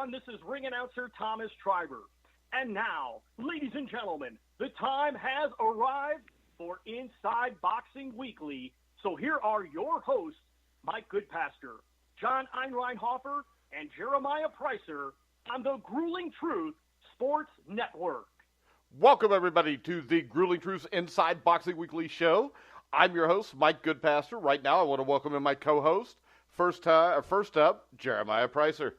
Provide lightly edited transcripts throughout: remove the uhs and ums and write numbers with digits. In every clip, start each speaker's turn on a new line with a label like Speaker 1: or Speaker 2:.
Speaker 1: everyone. This is ring announcer Thomas Triber. And now, ladies and gentlemen, the time has arrived for Inside Boxing Weekly. So here are your hosts, Mike Goodpaster, John Einreinhofer, and Jeremiah Preisser on the Grueling Truth Sports Network.
Speaker 2: Welcome, everybody, to the Grueling Truth Inside Boxing Weekly show. I'm your host, Mike Goodpaster. Right now, I want to welcome in my co-host, first up, Jeremiah Preisser.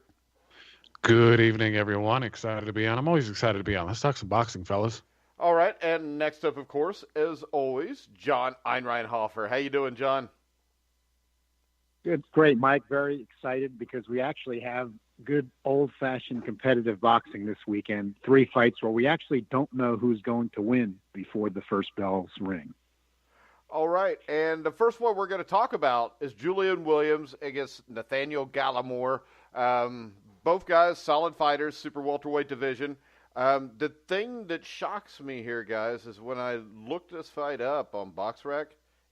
Speaker 3: Good evening, everyone. Excited to be on. I'm always excited to be on. Let's talk some boxing, fellas.
Speaker 2: All right, and next up, of course, as always, John Einreinhofer. How you doing, John?
Speaker 4: Good, great, Mike. Very excited because we actually have good old-fashioned competitive boxing this weekend. 3 fights where we actually don't know who's going to win before the first bells ring.
Speaker 2: All right, and the first one we're going to talk about is Julian Williams against Nathaniel Gallimore. Both guys, solid fighters, super welterweight division. The thing that shocks me here, guys, is when I looked this fight up on BoxRec,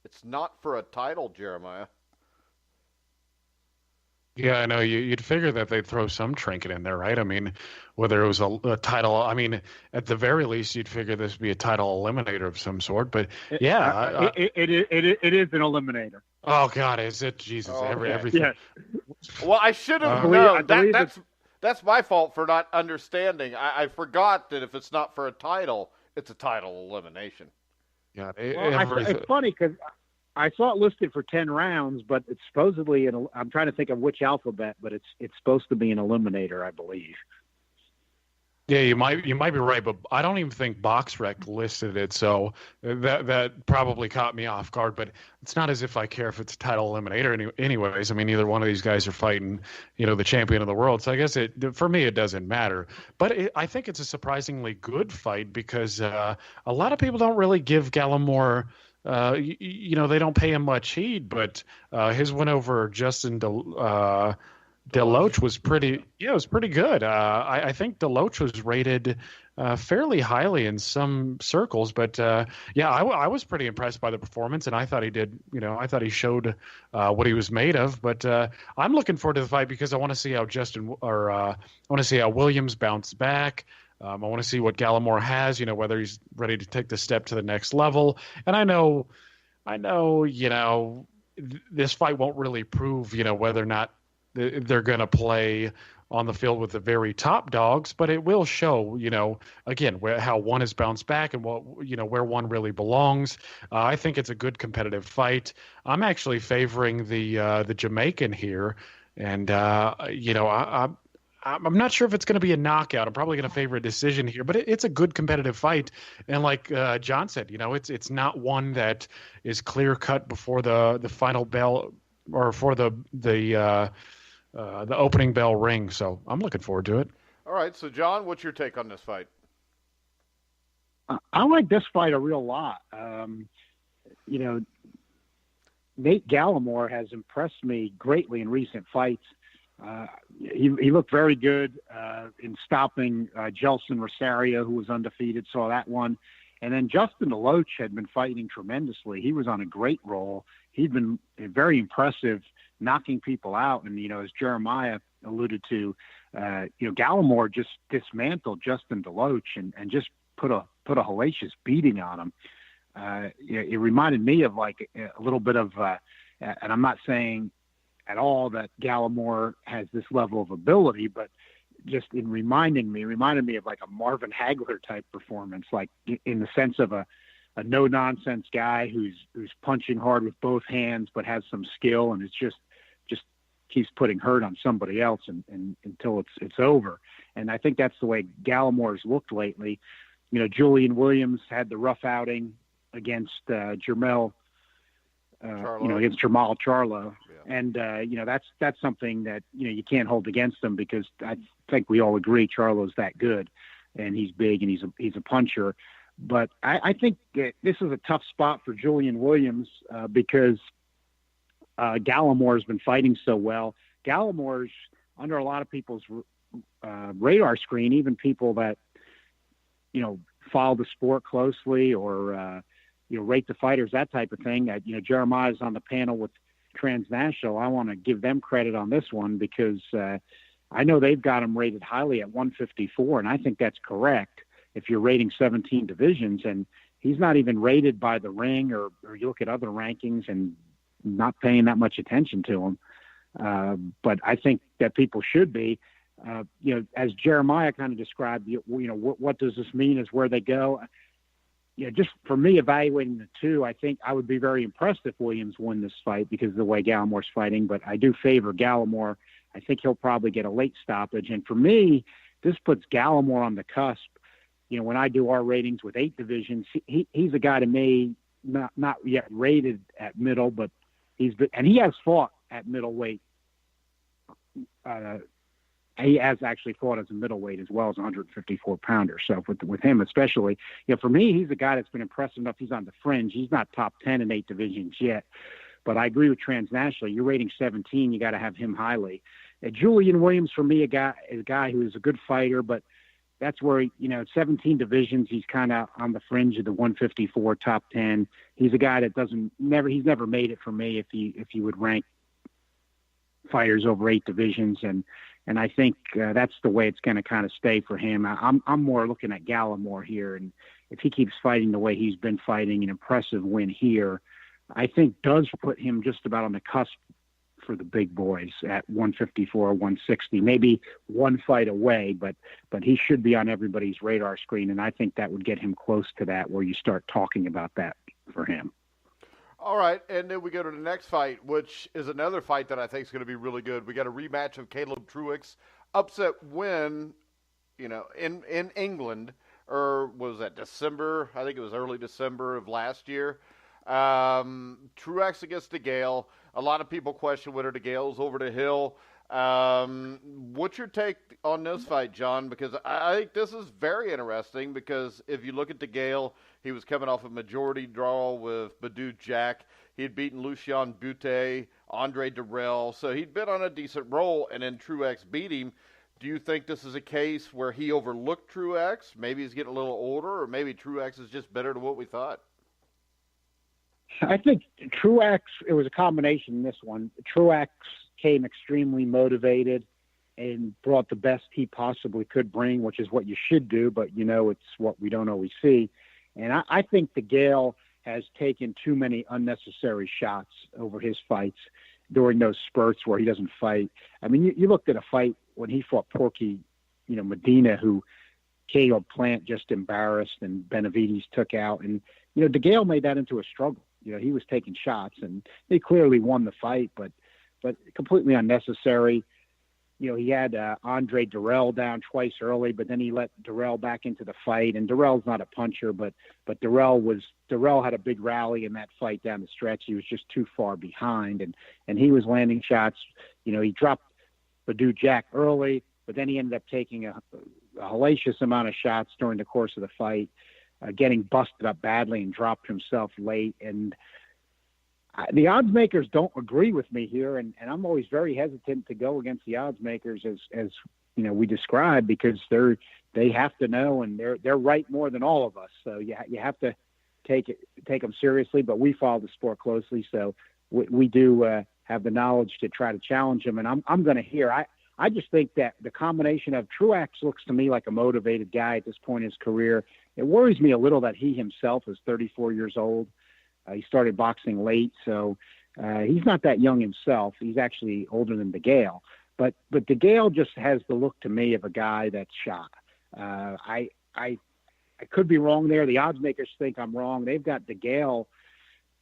Speaker 2: it's not for a title, Jeremiah.
Speaker 3: Yeah, I know. You'd figure that they'd throw some trinket in there, right? I mean, whether it was a title, I mean, at the very least, you'd figure this would be a title eliminator of some sort. But yeah,
Speaker 4: it is an eliminator.
Speaker 3: Oh God, is it? Jesus, everything.
Speaker 4: Yeah.
Speaker 2: Well, I should have known. That's my fault for not understanding. I forgot that if it's not for a title, it's a title elimination.
Speaker 3: Yeah,
Speaker 4: it's funny because I saw it listed for 10 rounds, but it's supposedly I'm trying to think of which alphabet, but it's supposed to be an eliminator, I believe.
Speaker 3: Yeah, you might be right, but I don't even think BoxRec listed it, so that probably caught me off guard. But it's not as if I care if it's a title eliminator, anyways. I mean, either one of these guys are fighting, the champion of the world. So I guess for me it doesn't matter. But I think it's a surprisingly good fight because a lot of people don't really give Gallimore. They don't pay him much heed, but his win over Justin Deloach was pretty good. I think Deloach was rated fairly highly in some circles, but I was pretty impressed by the performance, and I thought he did. I thought he showed what he was made of. But I'm looking forward to the fight because I want to see how Williams bounced back. I want to see what Gallimore has. Whether he's ready to take the step to the next level. And I know, this fight won't really prove, whether or not they're going to play on the field with the very top dogs, but it will show, again, how one has bounced back and where one really belongs. I think it's a good competitive fight. I'm actually favoring the Jamaican here, and I'm not sure if it's going to be a knockout. I'm probably going to favor a decision here, but it's a good competitive fight. And like John said, it's not one that is clear cut before the final bell or for the opening bell ring. So I'm looking forward to it.
Speaker 2: All right. So John, what's your take on this fight?
Speaker 4: I like this fight a real lot. Nate Gallimore has impressed me greatly in recent fights. He looked very good in stopping Gelson Rosario, who was undefeated, saw that one. And then Justin Deloach had been fighting tremendously. He was on a great roll. He'd been very impressive, knocking people out. And, as Jeremiah alluded to, Gallimore just dismantled Justin Deloach and just put a hellacious beating on him. It reminded me of like a little bit of, and I'm not saying at all that Gallimore has this level of ability, but just in reminded me of like a Marvin Hagler type performance, like in the sense of a no nonsense guy who's punching hard with both hands, but has some skill and it's just keeps putting hurt on somebody else and until it's over. And I think that's the way Gallimore's looked lately. Julian Williams had the rough outing against Jamal Charlo. Yeah. And, that's something that, you can't hold against him because I think we all agree Charlo's that good and he's big and he's a puncher. But I think this is a tough spot for Julian Williams because Gallimore's been fighting so well. Gallimore's under a lot of people's radar screen, even people that, follow the sport closely or, rate the fighters, that type of thing. Jeremiah's on the panel with Transnational. I want to give them credit on this one because I know they've got him rated highly at 154, and I think that's correct if you're rating 17 divisions. And he's not even rated by the Ring, or you look at other rankings and not paying that much attention to him. But I think that people should be. As Jeremiah kind of described, what does this mean is where they go. Just for me, evaluating the two, I think I would be very impressed if Williams won this fight because of the way Gallamore's fighting, but I do favor Gallimore. I think he'll probably get a late stoppage. And for me, this puts Gallimore on the cusp. When I do our ratings with 8 divisions, he's a guy to me, not yet rated at middle, but he has fought at middleweight. He has actually fought as a middleweight as well as a 154-pounder. So with him especially, for me, he's a guy that's been impressive enough. He's on the fringe. He's not top 10 in 8 divisions yet. But I agree with transnationally. You're rating 17, you got to have him highly. Julian Williams, for me, is a guy who is a good fighter, but that's where, 17 divisions, he's kind of on the fringe of the 154 top 10. He's a guy that he's never made it for me if you would rank fighters over 8 divisions. And I think that's the way it's going to kind of stay for him. I'm more looking at Gallimore here, and if he keeps fighting the way he's been fighting, an impressive win here, I think does put him just about on the cusp for the big boys at 154, 160, maybe one fight away, but he should be on everybody's radar screen, and I think that would get him close to that where you start talking about that for him.
Speaker 2: All right, and then we go to the next fight, which is another fight that I think is going to be really good. We got a rematch of Caleb Truax, upset win, in England, or was that December? I think it was early December of last year. Truax against DeGale. A lot of people question whether DeGale's over the hill. What's your take on this fight, John? Because I think this is very interesting because if you look at DeGale, he was coming off a majority draw with Badou Jack. He had beaten Lucian Butte, Andre Durrell, so he'd been on a decent roll, and then Truax beat him. Do you think this is a case where he overlooked Truax? Maybe he's getting a little older, or maybe Truax is just better than what we thought?
Speaker 4: I think Truax, it was a combination in this one. Truax came extremely motivated and brought the best he possibly could bring, which is what you should do, but it's what we don't always see. And I think DeGale has taken too many unnecessary shots over his fights during those spurts where he doesn't fight. I mean, you looked at a fight when he fought Porky, Medina, who Caleb Plant just embarrassed and Benavides took out. And, DeGale made that into a struggle. He was taking shots, and they clearly won the fight, but completely unnecessary. He had Andre Durrell down twice early, but then he let Durrell back into the fight. And Durrell's not a puncher, but Durrell had a big rally in that fight down the stretch. He was just too far behind, and he was landing shots. He dropped Badou Jack early, but then he ended up taking a hellacious amount of shots during the course of the fight, getting busted up badly and dropped himself late. And the odds makers don't agree with me here, and I'm always very hesitant to go against the odds makers as we described, because they have to know, and they're right more than all of us. So you have to take them seriously. But we follow the sport closely, so we do have the knowledge to try to challenge them. And I'm going to hear. I just think that the combination of Truax looks to me like a motivated guy at this point in his career. It worries me a little that he himself is 34 years old. He started boxing late, so he's not that young himself. He's actually older than DeGale. But DeGale just has the look to me of a guy that's shot. I could be wrong there. The odds makers think I'm wrong. They've got DeGale.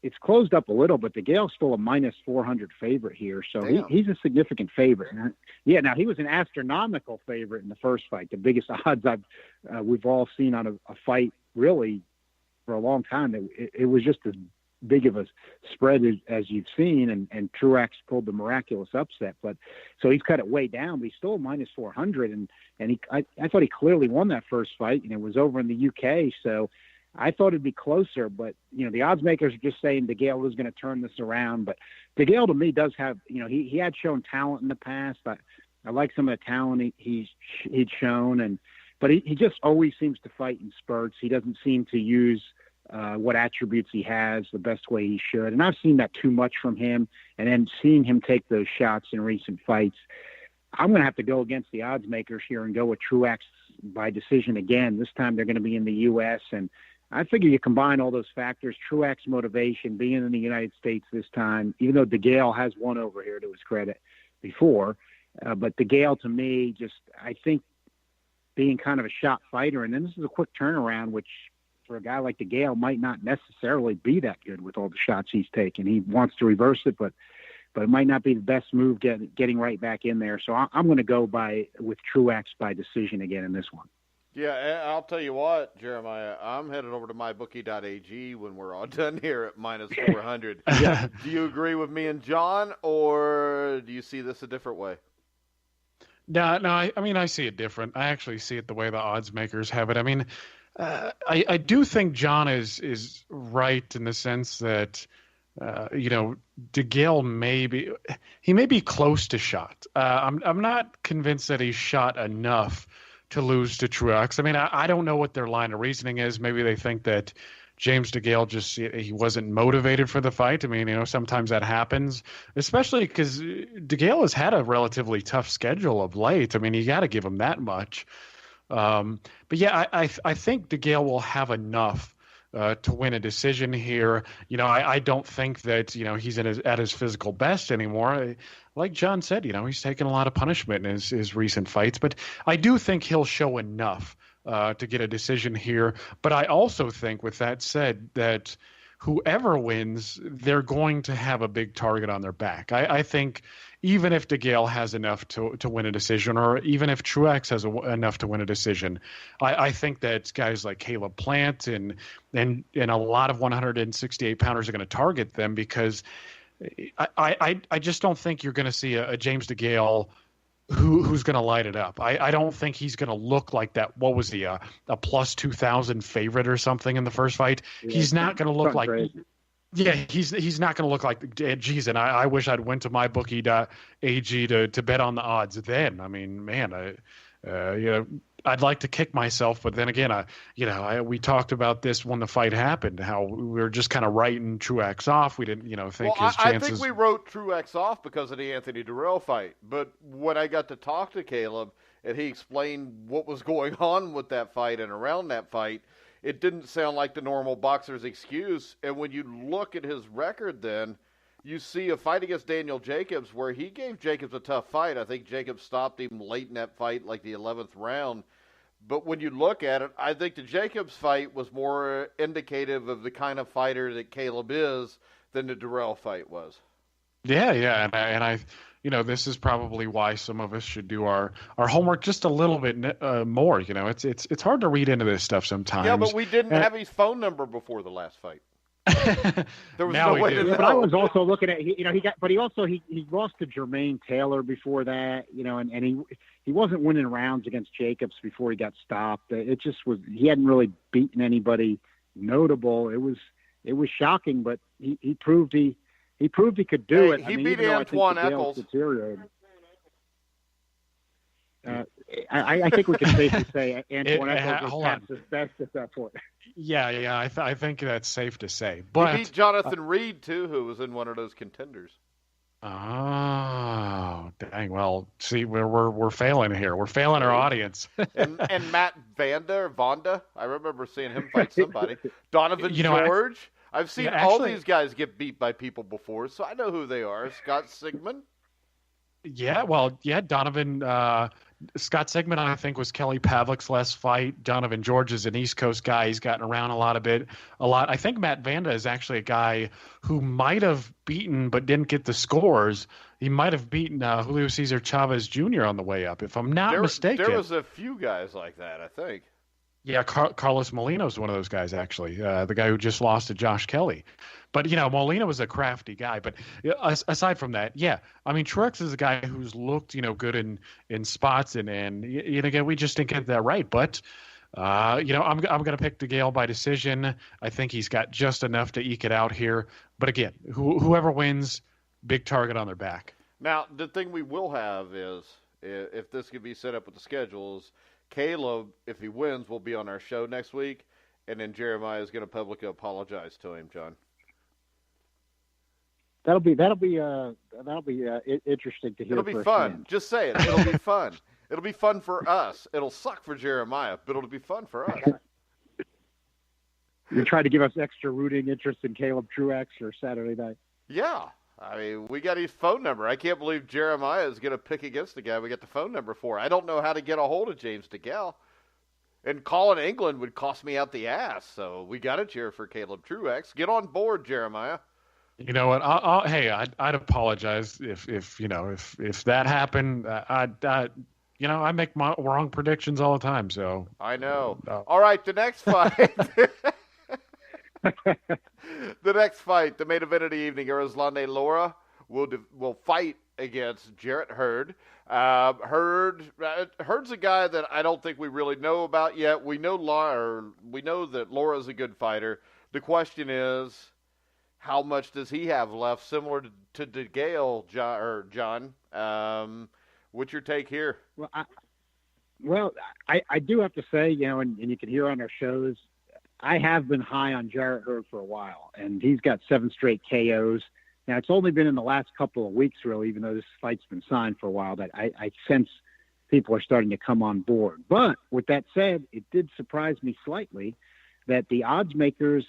Speaker 4: It's closed up a little, but DeGale's still a minus 400 favorite here, so he's a significant favorite. Yeah, now he was an astronomical favorite in the first fight, the biggest odds we've all seen on a fight really for a long time. It was just as big of a spread as you've seen, and Truax pulled the miraculous upset. But so he's cut it way down, but he's still minus 400, and I thought he clearly won that first fight, and it was over in the UK. So I thought it'd be closer, but the odds makers are just saying DeGale was going to turn this around. But DeGale to me does have, he had shown talent in the past. I like some of the talent he'd shown, but he just always seems to fight in spurts. He doesn't seem to use what attributes he has the best way he should. And I've seen that too much from him. And then seeing him take those shots in recent fights, I'm going to have to go against the odds makers here and go with Truax by decision again. This time they're going to be in the U.S., and I figure you combine all those factors, Truax motivation, being in the United States this time, even though DeGale has won over here to his credit before, but DeGale to me, I think being kind of a shot fighter, and then this is a quick turnaround, which for a guy like DeGale might not necessarily be that good with all the shots he's taken. He wants to reverse it, but it might not be the best move getting right back in there. So I'm going to go with Truax by decision again in this one.
Speaker 2: Yeah, I'll tell you what, Jeremiah, I'm headed over to mybookie.ag when we're all done here at minus 400.
Speaker 4: Yeah.
Speaker 2: Do you agree with me and John, or do you see this a different way?
Speaker 3: No, I mean, I see it different. I actually see it the way the odds makers have it. I mean, I do think John is right in the sense that, DeGale may be close to shot. I'm not convinced that he's shot enough to lose to Truax. I mean, I don't know what their line of reasoning is. Maybe they think that James DeGale he wasn't motivated for the fight. I mean, sometimes that happens, especially because DeGale has had a relatively tough schedule of late. I mean, you got to give him that much. But yeah, I think DeGale will have enough to win a decision here. I don't think that, he's at his physical best anymore. Like John said, he's taken a lot of punishment in his recent fights, but I do think he'll show enough to get a decision here. But I also think, with that said, that whoever wins, they're going to have a big target on their back. I think even if DeGale has enough to win a decision, or even if Truax has enough to win a decision, I think that guys like Caleb Plant and a lot of 168-pounders are going to target them, because I just don't think you're going to see a James DeGale who's going to light it up. I don't think he's going to look like that. What was he, a plus 2,000 favorite or something in the first fight? Yeah, he's not going to look like crazy. Yeah, he's not going to look like, geez, and I wish I'd went to mybookie.ag to bet on the odds then. I mean, man, I'd like to kick myself, but then again, we talked about this when the fight happened, how we were just kind of writing Truax off. We didn't, think his chances.
Speaker 2: I think we wrote Truax off because of the Anthony Durrell fight. But when I got to talk to Caleb and he explained what was going on with that fight and around that fight, it didn't sound like the normal boxer's excuse. And when you look at his record then, you see a fight against Daniel Jacobs where he gave Jacobs a tough fight. I think Jacobs stopped him late in that fight, like the 11th round. But when you look at it, I think the Jacobs fight was more indicative of the kind of fighter that Caleb is than the Durrell fight was.
Speaker 3: Yeah, and I this is probably why some of us should do our homework just a little bit more. It's hard to read into this stuff sometimes.
Speaker 2: Yeah, but we didn't have his phone number before the last fight. There was no way to know.
Speaker 4: But I was also looking at he lost to Jermaine Taylor before that, and he wasn't winning rounds against Jacobs before he got stopped. It just was, he hadn't really beaten anybody notable. It was shocking, but he proved he could do it.
Speaker 2: He beat Antoine Eccles.
Speaker 4: I think we can safely say Antoine Eccles was past his best at that point.
Speaker 3: Yeah, I think that's safe to say. But
Speaker 2: he beat Jonathan Reed too, who was in one of those contenders.
Speaker 3: Oh, dang! Well, see, we're failing here. We're failing our audience.
Speaker 2: and Matt Vonda, I remember seeing him fight somebody. Donovan George. I've seen all these guys get beat by people before, so I know who they are. Scott Sigmund.
Speaker 3: Yeah, well, Donovan. Scott Sigmund, I think, was Kelly Pavlik's last fight. Donovan George is an East Coast guy. He's gotten around a lot. I think Matt Vanda is actually a guy who might have beaten but didn't get the scores. He might have beaten Julio Cesar Chavez Jr. on the way up, if I'm not mistaken.
Speaker 2: There was a few guys like that, I think.
Speaker 3: Yeah, Carlos Molina was one of those guys, actually, the guy who just lost to Josh Kelly. But, Molina was a crafty guy. But aside from that, Truax is a guy who's looked, good in spots. And again, we just didn't get that right. But, I'm going to pick DeGale by decision. I think he's got just enough to eke it out here. But, again, whoever wins, big target on their back.
Speaker 2: Now, the thing we will have is, if this could be set up with the schedules, Caleb, if he wins, will be on our show next week, and then Jeremiah is going to publicly apologize to him, John.
Speaker 4: interesting to hear.
Speaker 2: It'll be fun. Just say it. It'll be fun. It'll be fun for us. It'll suck for Jeremiah, but it'll be fun for us.
Speaker 4: You try to give us extra rooting interest in Caleb Truax for Saturday night.
Speaker 2: Yeah. I mean, we got his phone number. I can't believe Jeremiah is going to pick against the guy we got the phone number for. I don't know how to get a hold of James DeGale. And calling England would cost me out the ass. So we got to cheer for Caleb Truax. Get on board, Jeremiah.
Speaker 3: You know what? I'd apologize if that happened. I make my wrong predictions all the time. So
Speaker 2: I know. All right, the next fight. The next fight, the main event of the evening, Lara Lara will fight against Jarrett Hurd. Hurd's a guy that I don't think we really know about yet. We know that Laura's a good fighter. The question is, how much does he have left? Similar to DeGale, John. What's your take here?
Speaker 4: Well, I do have to say, and you can hear on our shows, I have been high on Jarrett Hurd for a while, and he's got 7 straight KOs. Now, it's only been in the last couple of weeks, really, even though this fight's been signed for a while, that I sense people are starting to come on board. But with that said, it did surprise me slightly that the odds makers,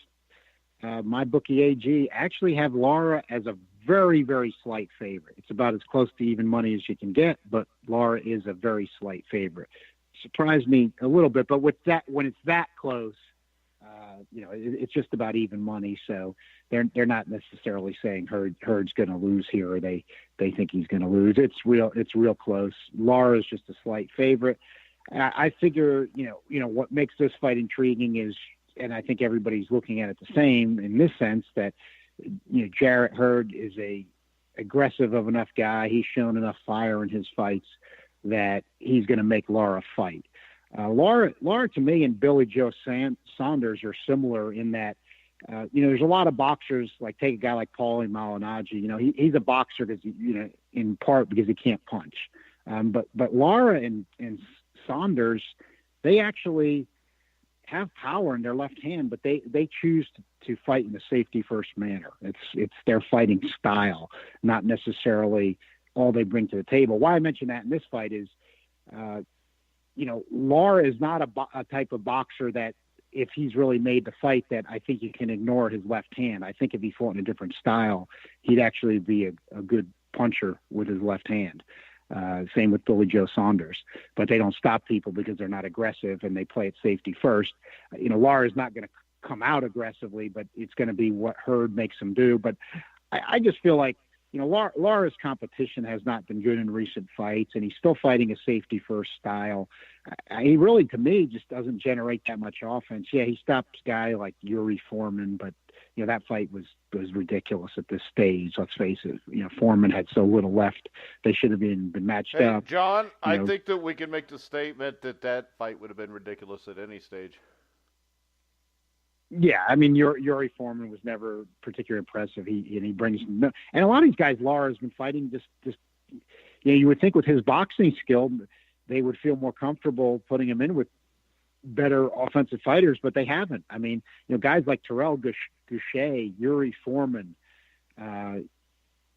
Speaker 4: my bookie AG, actually have Lara as a very, very slight favorite. It's about as close to even money as you can get, but Lara is a very slight favorite. Surprised me a little bit, but with that, when it's that close, it's just about even money. So they're not necessarily saying Hurd's going to lose here, or they think he's going to lose. It's real close. Lara's just a slight favorite. I figure, what makes this fight intriguing is, and I think everybody's looking at it the same in this sense, that Jarrett Hurd is a aggressive of enough guy. He's shown enough fire in his fights that he's going to make Lara fight. Lara to me and Billy Joe Saunders are similar in that, there's a lot of boxers, like take a guy like Paulie Malignaggi. He's a boxer because, in part because he can't punch. But Lara and Saunders, they actually have power in their left hand, but they choose to fight in a safety first manner. It's their fighting style, not necessarily all they bring to the table. Why I mention that in this fight is, Lara is not a type of boxer that, if he's really made to fight, that I think you can ignore his left hand. I think if he fought in a different style, he'd actually be a good puncher with his left hand. Same with Billy Joe Saunders, but they don't stop people because they're not aggressive and they play it safety first. Lara's not going to come out aggressively, but it's going to be what Hurd makes him do. But I just feel like, Lara's competition has not been good in recent fights, and he's still fighting a safety first style. He really, to me, just doesn't generate that much offense. Yeah, he stops a guy like Yuri Foreman, but that fight was ridiculous at this stage. Let's face it. Foreman had so little left; they should have been matched up.
Speaker 2: John, I think that we can make the statement that fight would have been ridiculous at any stage.
Speaker 4: Yeah, I mean, Yuri Foreman was never particularly impressive. He brings, and a lot of these guys Lara's been fighting just you would think with his boxing skill they would feel more comfortable putting him in with better offensive fighters, but they haven't. I mean, guys like Terrell Goucher, Yuri Foreman,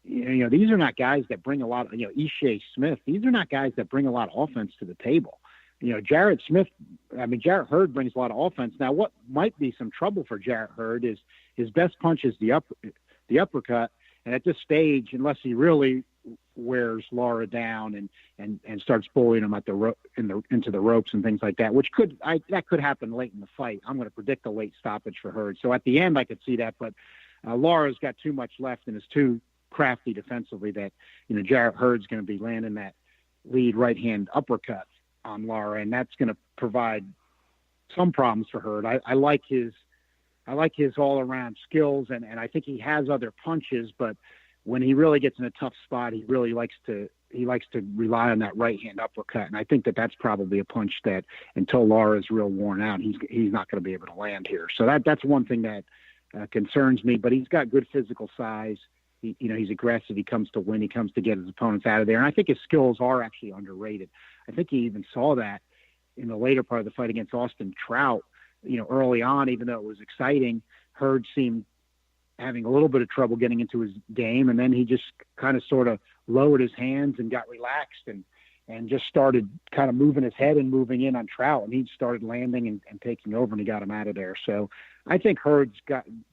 Speaker 4: these are not guys that bring a lot of, Ishe Smith. These are not guys that bring a lot of offense to the table. Jarrett Hurd brings a lot of offense. Now, what might be some trouble for Jarrett Hurd is his best punch is the uppercut. And at this stage, unless he really wears Lara down and starts bullying him into the ropes and things like that, that could happen late in the fight. I'm going to predict a late stoppage for Hurd. So at the end, I could see that, but Lara's got too much left and is too crafty defensively that, Jarrett Hurd's going to be landing that lead right hand uppercut on Lara, and that's going to provide some problems for Hurd. I like his all around skills, and I think he has other punches, but when he really gets in a tough spot, he really likes to rely on that right hand uppercut, and I think that's probably a punch that until Lara is real worn out, he's not going to be able to land here. So that's one thing that concerns me. But he's got good physical size. He's aggressive. He comes to win. He comes to get his opponents out of there. And I think his skills are actually underrated. I think he even saw that in the later part of the fight against Austin Trout. Early on, even though it was exciting, Hurd seemed having a little bit of trouble getting into his game, and then he just kind of sort of lowered his hands and got relaxed and just started kind of moving his head and moving in on Trout, and he started landing and taking over, and he got him out of there. So I think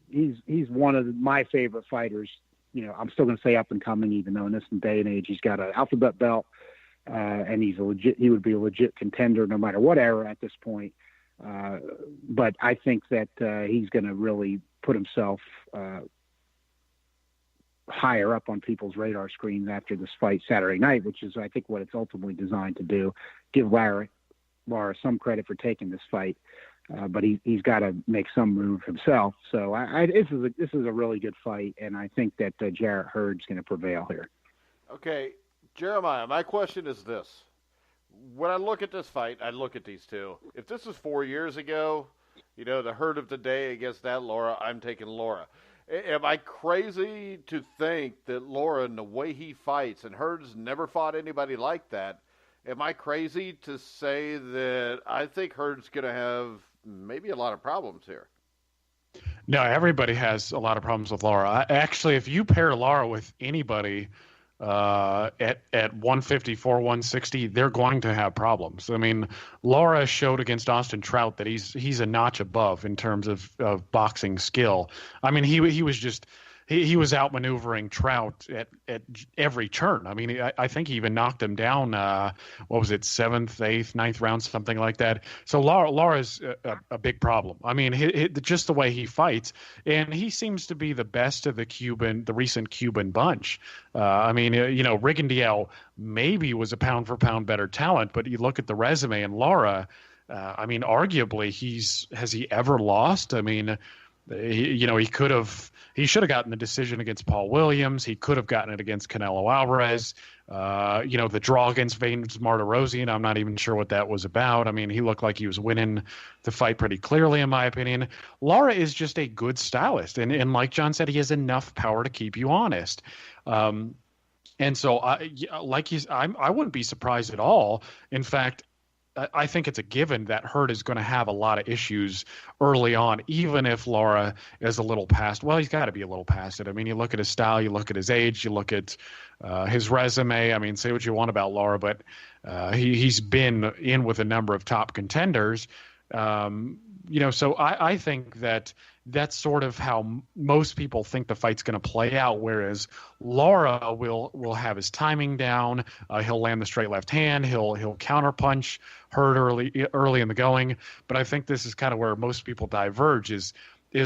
Speaker 4: he's one of my favorite fighters. You know, I'm still going to say up and coming, even though in this day and age he's got an alphabet belt, and he would be a legit contender no matter what era at this point. But I think that he's going to really put himself higher up on people's radar screens after this fight Saturday night, which is, I think, what it's ultimately designed to do. Give Lara some credit for taking this fight, but he's got to make some move himself. So this is a really good fight, and I think that Lara-Hurd's going to prevail here.
Speaker 2: Okay, Jeremiah, my question is this. When I look at this fight, I look at these two. If this was 4 years ago, you know, the Hurd of the day against that Lara, I'm taking Lara. Am I crazy to think that Lara, and the way he fights, and Hurd's never fought anybody like that, am I crazy to say that I think Hurd's going to have maybe a lot of problems here?
Speaker 3: No, everybody has a lot of problems with Lara. Actually, if you pair Lara with anybody at 154, 160, they're going to have problems. I mean, Lara showed against Austin Trout that he's a notch above in terms of boxing skill. I mean, he was outmaneuvering Trout at every turn. I mean, I think he even knocked him down, what was it, 7th, 8th, 9th round, something like that. So Lara's a big problem. I mean, just the way he fights, and he seems to be the best of the recent Cuban bunch. I mean, you know, Rigondeaux maybe was a pound-for-pound better talent, but you look at the resume, and Lara, I mean, arguably, has he ever lost? I mean, he should have gotten the decision against Paul Williams. He could have gotten it against Canelo Alvarez. The draw against Vanes Martirosyan, I'm not even sure what that was about. I mean, he looked like he was winning the fight pretty clearly, in my opinion. Lara is just a good stylist. And like John said, he has enough power to keep you honest. And so, I wouldn't be surprised at all. In fact, I think it's a given that Hurd is going to have a lot of issues early on, even if Lara is a little past. Well, he's got to be a little past it. I mean, you look at his style, you look at his age, you look at his resume. I mean, say what you want about Lara, but he's been in with a number of top contenders. So I think that's sort of how most people think the fight's going to play out, whereas Lara will have his timing down. He'll land the straight left hand. He'll counterpunch Hurd early in the going. But I think this is kind of where most people diverge is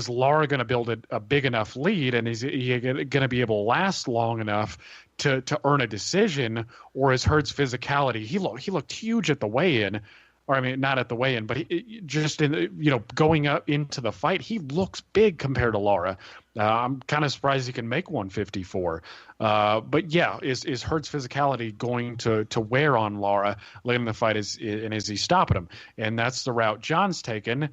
Speaker 3: Lara going to build a big enough lead, and is he going to be able to last long enough to earn a decision, or is Hurd's physicality? He looked huge at the weigh-in. Or I mean, not at the weigh-in, but just in going up into the fight, he looks big compared to Lara. I'm kind of surprised he can make 154. But yeah, is Hurd's physicality going to wear on Lara late in the fight? Is he stopping him? And that's the route John's taken.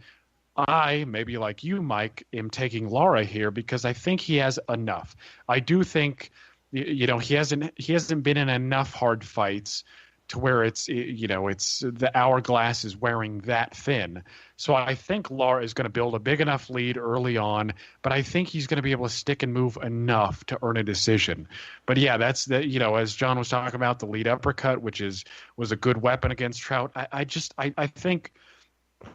Speaker 3: I, maybe like you, Mike, am taking Lara here because I think he has enough. I do think, he hasn't been in enough hard fights to where it's the hourglass is wearing that thin. So I think Lara is going to build a big enough lead early on, but I think he's going to be able to stick and move enough to earn a decision. But yeah, that's as John was talking about, the lead uppercut, which was a good weapon against Trout. I think,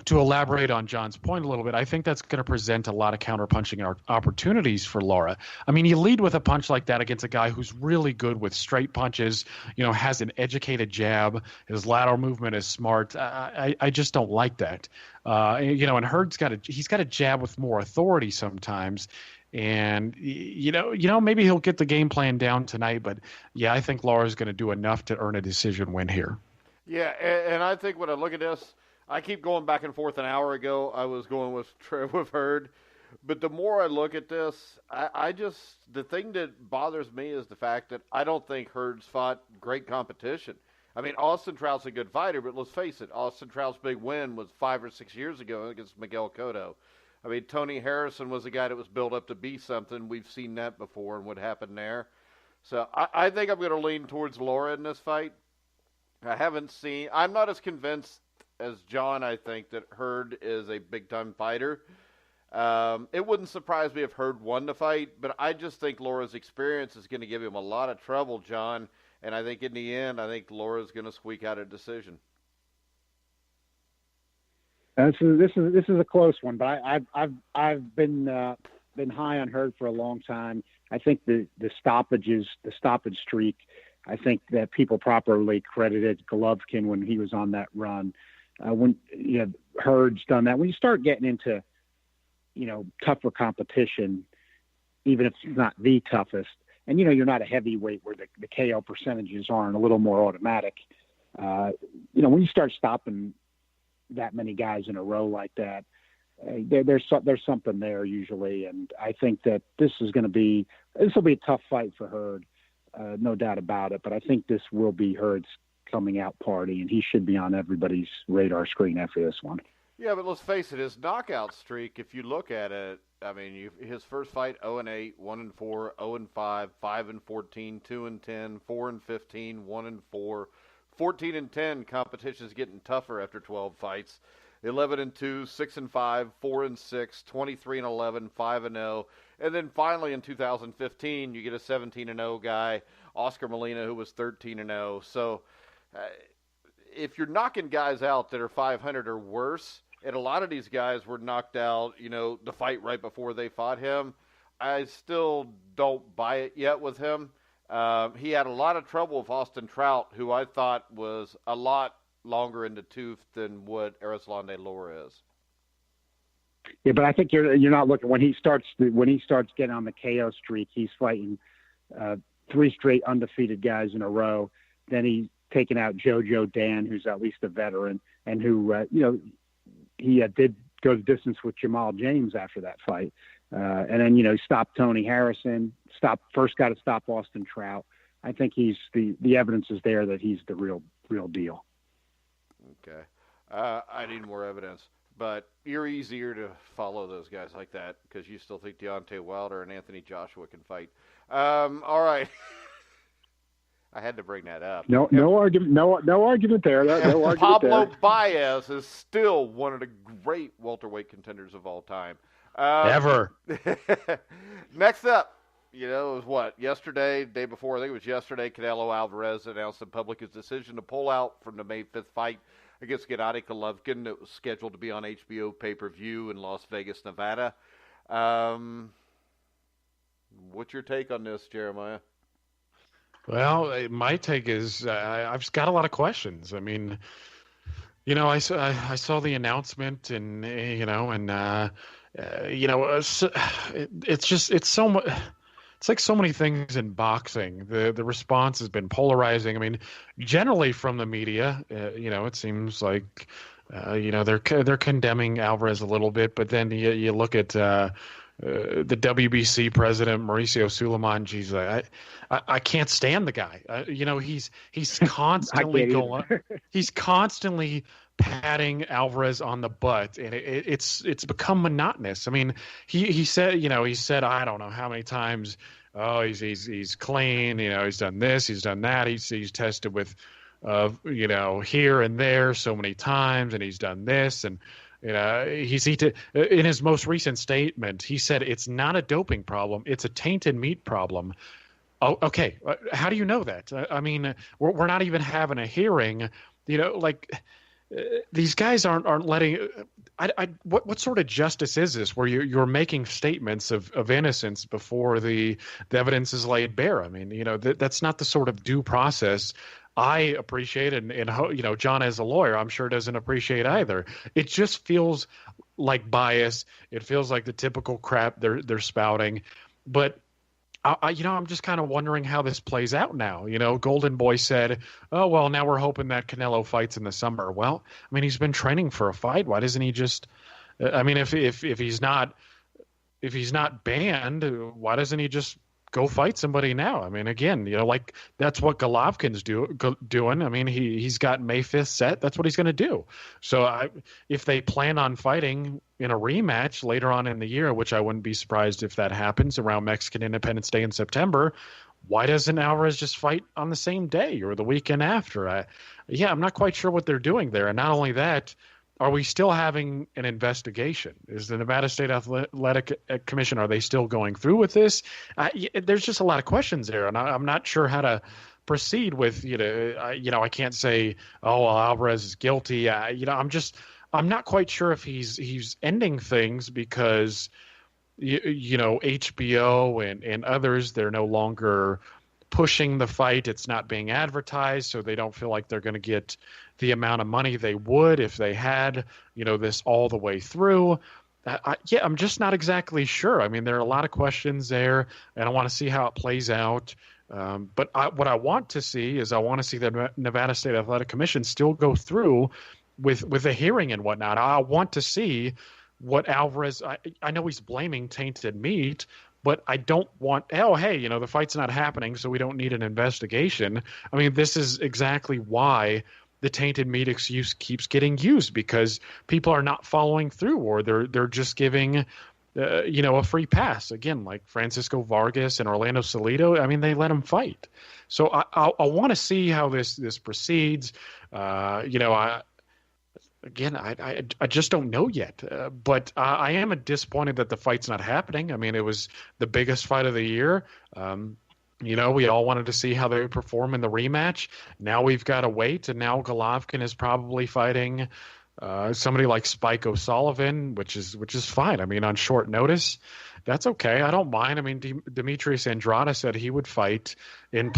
Speaker 3: to elaborate on John's point a little bit, I think that's going to present a lot of counterpunching opportunities for Lara. I mean, you lead with a punch like that against a guy who's really good with straight punches, has an educated jab. His lateral movement is smart. I just don't like that. And Hurd's he's got a jab with more authority sometimes. And, maybe he'll get the game plan down tonight. But, yeah, I think Lara's going to do enough to earn a decision win here.
Speaker 2: Yeah, and I think when I look at this, I keep going back and forth. An hour ago, I was going with Hurd. But the more I look at this, the thing that bothers me is the fact that I don't think Hurd's fought great competition. I mean, Austin Trout's a good fighter, but let's face it, Austin Trout's big win was 5 or 6 years ago against Miguel Cotto. I mean, Tony Harrison was a guy that was built up to be something. We've seen that before and what happened there. So I think I'm going to lean towards Lara in this fight. I'm not as convinced as John, I think, that Hurd is a big-time fighter. It wouldn't surprise me if Hurd won the fight, but I just think Lara's experience is going to give him a lot of trouble, John. And I think in the end, I think Lara's going to squeak out a decision.
Speaker 4: This is a close one, but I've been high on Hurd for a long time. I think the stoppage streak. I think that people properly credited Golovkin when he was on that run. When Hurd's done that, when you start getting into tougher competition, even if it's not the toughest, and you're not a heavyweight where the KO percentages aren't a little more automatic. When you start stopping that many guys in a row like that, there's something there usually, and I think that this will be a tough fight for Hurd, no doubt about it. But I think this will be Hurd's coming out party, and he should be on everybody's radar screen after this one.
Speaker 2: Yeah, but let's face it, his knockout streak, if you look at it, I mean, his first fight 0-8, 1-4, 0-5, 5-14, 2-10, 4-15, 1-4, 14-10. Competition's getting tougher after 12 fights. 11-2, 6-5, 4-6, 23-11, 5-0, and then finally in 2015 you get a 17-0 guy, Oscar Molina, who was 13-0. So if you're knocking guys out that are 500 or worse, and a lot of these guys were knocked out, the fight right before they fought him, I still don't buy it yet with him. He had a lot of trouble with Austin Trout, who I thought was a lot longer in the tooth than what Erislandy Lara is.
Speaker 4: Yeah, but I think you're not looking when he starts getting on the KO streak. He's fighting 3 straight undefeated guys in a row. Then he's taken out Jojo Dan, who's at least a veteran, and who he did go the distance with Jamal James after that fight. And then he stopped Tony Harrison. First got to stop Austin Trout. I think he's the evidence is there that he's the real deal.
Speaker 2: Okay. I need more evidence. But you're easier to follow those guys like that because you still think Deontay Wilder and Anthony Joshua can fight. All right. I had to bring that up.
Speaker 4: No argument. No argument there. No argument
Speaker 2: Pablo
Speaker 4: there.
Speaker 2: Baez is still one of the great welterweight contenders of all time.
Speaker 3: Ever.
Speaker 2: Next up, it was what? Yesterday, day before, I think it was yesterday, Canelo Alvarez announced in public his decision to pull out from the May 5th fight against Gennady Golovkin that was scheduled to be on HBO pay-per-view in Las Vegas, Nevada. What's your take on this, Jeremiah?
Speaker 3: Well, my take is I've got a lot of questions. I mean, I saw the announcement, and it's so much. It's like so many things in boxing. The response has been polarizing. I mean, generally from the media, it seems like they're condemning Alvarez a little bit, but then you look at the WBC president Mauricio Suleiman. Geez, I can't stand the guy. He's constantly he's constantly patting Alvarez on the butt, and it's become monotonous. I mean, he said I don't know how many times. Oh, he's clean. He's done this, he's done that. He's tested with, here and there so many times, and he's done this, and in his most recent statement, he said it's not a doping problem, it's a tainted meat problem. Oh, okay. How do you know that? I mean, we're not even having a hearing. These guys aren't letting. What sort of justice is this, where you're making statements of innocence before the evidence is laid bare? I mean, that's not the sort of due process I appreciate, and John as a lawyer, I'm sure doesn't appreciate either. It just feels like bias. It feels like the typical crap they're spouting, but. I'm just kind of wondering how this plays out now. Golden Boy said, "Oh well, now we're hoping that Canelo fights in the summer." Well, I mean, he's been training for a fight. Why doesn't he just? I mean, if he's not banned, why doesn't he just go fight somebody now? I mean, again, like that's what Golovkin's doing. I mean, he's got May 5th set. That's what he's going to do. So if they plan on fighting in a rematch later on in the year, which I wouldn't be surprised if that happens around Mexican Independence Day in September, why doesn't Alvarez just fight on the same day or the weekend after? I'm not quite sure what they're doing there. And not only that, are we still having an investigation? Is the Nevada State Athletic Commission, are they still going through with this? There's just a lot of questions there, and I'm not sure how to proceed with, I can't say, oh, well, Alvarez is guilty. I'm not quite sure if he's ending things because, HBO and others, they're no longer pushing the fight. It's not being advertised, so they don't feel like they're going to get the amount of money they would if they had, this all the way through. I'm just not exactly sure. I mean, there are a lot of questions there, and I want to see how it plays out. But what I want to see is the Nevada State Athletic Commission still go through with a hearing and whatnot. I want to see what Alvarez. I know he's blaming tainted meat, but I don't want, the fight's not happening, so we don't need an investigation. I mean, this is exactly why the tainted meat excuse keeps getting used, because people are not following through, or they're just giving, a free pass. Again, like Francisco Vargas and Orlando Salido, I mean, they let him fight. So I want to see how this proceeds. I just don't know yet. But I am disappointed that the fight's not happening. I mean, it was the biggest fight of the year. We all wanted to see how they would perform in the rematch. Now we've got to wait, and now Golovkin is probably fighting somebody like Spike O'Sullivan, which is fine. I mean, on short notice, that's okay. I don't mind. I mean, Demetrius Andrade said he would fight in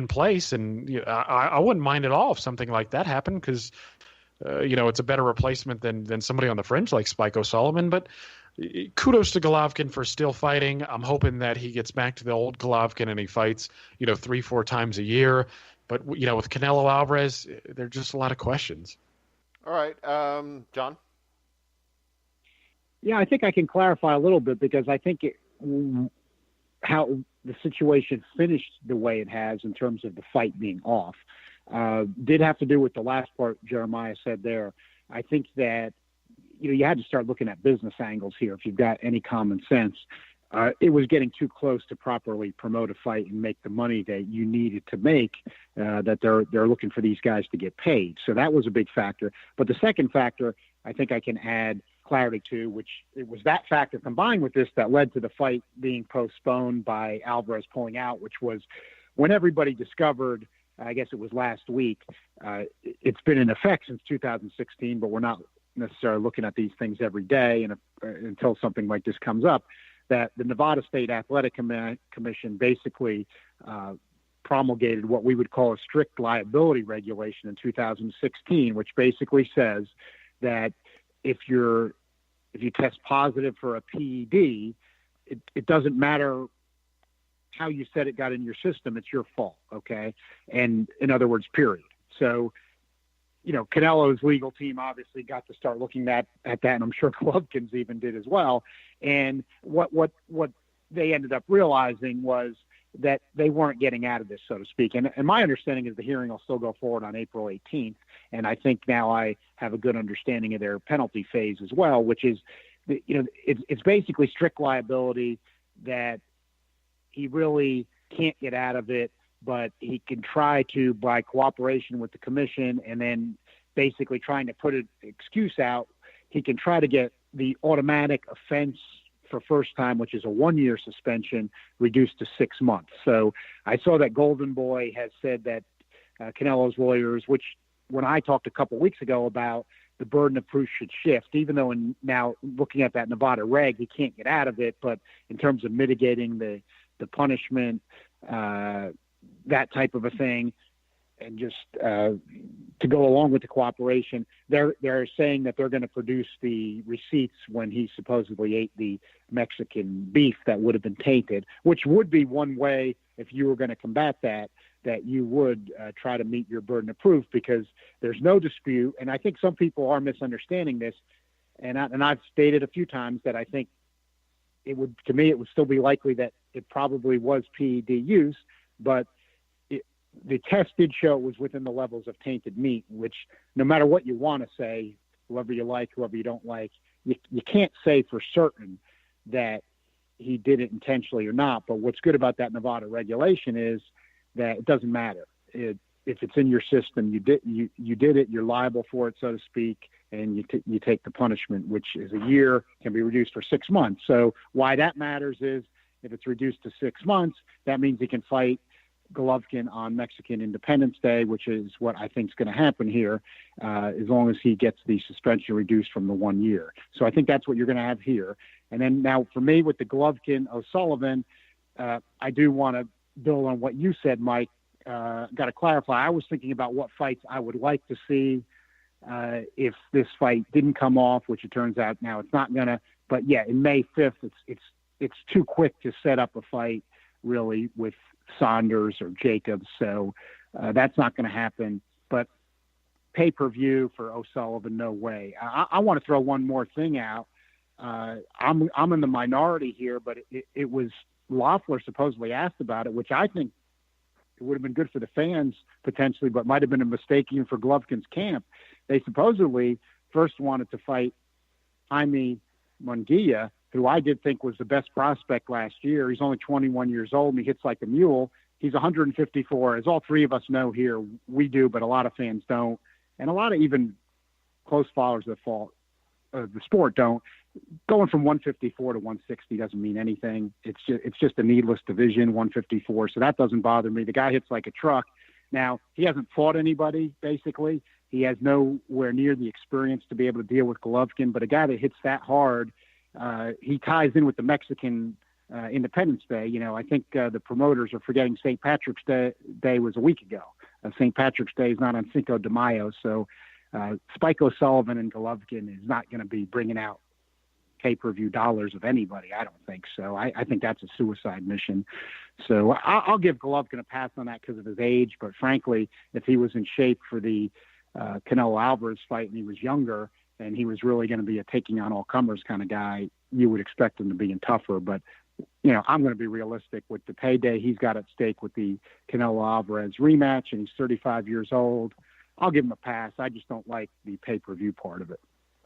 Speaker 3: place, and I wouldn't mind at all if something like that happened, because it's a better replacement than somebody on the fringe like Spike O'Sullivan. But kudos to Golovkin for still fighting. I'm hoping that he gets back to the old Golovkin and he fights, 3-4 times a year. But, with Canelo Alvarez, there are just a lot of questions.
Speaker 2: All right. John?
Speaker 4: Yeah, I think I can clarify a little bit, because I think how the situation finished the way it has in terms of the fight being off did have to do with the last part Jeremiah said there. I think that you had to start looking at business angles here if you've got any common sense. It was getting too close to properly promote a fight and make the money that you needed to make, that they're looking for these guys to get paid. So that was a big factor. But the second factor, I think I can add clarity to, which it was that factor combined with this that led to the fight being postponed by Alvarez pulling out, which was when everybody discovered, I guess it was last week, it's been in effect since 2016, but we're not necessarily looking at these things every day, and until something like this comes up, that the Nevada State Athletic Commission basically promulgated what we would call a strict liability regulation in 2016, which basically says that if you test positive for a PED, it doesn't matter how you said it got in your system, it's your fault, okay? And in other words, period. So, Canelo's legal team obviously got to start looking at that, and I'm sure Golovkin's even did as well. And what they ended up realizing was that they weren't getting out of this, so to speak. And my understanding is the hearing will still go forward on April 18th. And I think now I have a good understanding of their penalty phase as well, which is, it's basically strict liability, that he really can't get out of it, but he can try to, by cooperation with the commission and then basically trying to put an excuse out, he can try to get the automatic offense for first time, which is a 1-year suspension, reduced to 6 months. So I saw that Golden Boy has said that Canelo's lawyers, which when I talked a couple weeks ago about the burden of proof should shift, even though now looking at that Nevada reg, he can't get out of it, but in terms of mitigating the punishment, that type of a thing, and just to go along with the cooperation, they're saying that they're going to produce the receipts when he supposedly ate the Mexican beef that would have been tainted, which would be one way, if you were going to combat that you would try to meet your burden of proof, because there's no dispute. And I think some people are misunderstanding this. And I've stated a few times that I think it would still be likely that it probably was PED use, but the test did show it was within the levels of tainted meat, which no matter what you want to say, whoever you like, whoever you don't like, you can't say for certain that he did it intentionally or not. But what's good about that Nevada regulation is that it doesn't matter. if it's in your system, you did it, you're liable for it, so to speak, and you take the punishment, which is a year, can be reduced for 6 months. So why that matters is if it's reduced to 6 months, that means he can fight Golovkin on Mexican Independence Day, which is what I think is going to happen here, as long as he gets the suspension reduced from the 1 year. So I think that's what you're going to have here. And then now for me with the Golovkin-O'Sullivan, I do want to build on what you said, Mike. Got to clarify. I was thinking about what fights I would like to see if this fight didn't come off, which it turns out now it's not going to. But yeah, in May 5th, it's too quick to set up a fight really with Saunders or Jacobs, so that's not going to happen. But pay-per-view for O'Sullivan, no way. I want to throw one more thing out. I'm in the minority here, but it was Loeffler supposedly asked about it, which I think it would have been good for the fans potentially, but might have been a mistake even for Golovkin's camp. They supposedly first wanted to fight Jaime Munguia, who I did think was the best prospect last year. He's only 21 years old, and he hits like a mule. He's 154. As all three of us know here, we do, but a lot of fans don't. And a lot of even close followers of the sport don't. Going from 154 to 160 doesn't mean anything. It's just a needless division, 154. So that doesn't bother me. The guy hits like a truck. Now, he hasn't fought anybody, basically. He has nowhere near the experience to be able to deal with Golovkin, but a guy that hits that hard, he ties in with the Mexican Independence Day. You know, I think the promoters are forgetting St. Patrick's Day was a week ago. St. Patrick's Day is not on Cinco de Mayo, so Spike O'Sullivan and Golovkin is not going to be bringing out pay-per-view dollars of anybody. I don't think so. I think that's a suicide mission. So I'll give Golovkin a pass on that because of his age, but frankly, if he was in shape for the Canelo Alvarez fight and he was younger and he was really going to be a taking on all comers kind of guy, you would expect him to be in tougher. But, you know, I'm going to be realistic with the payday he's got at stake with the Canelo Alvarez rematch, and he's 35 years old. I'll give him a pass. I just don't like the pay-per-view part of it.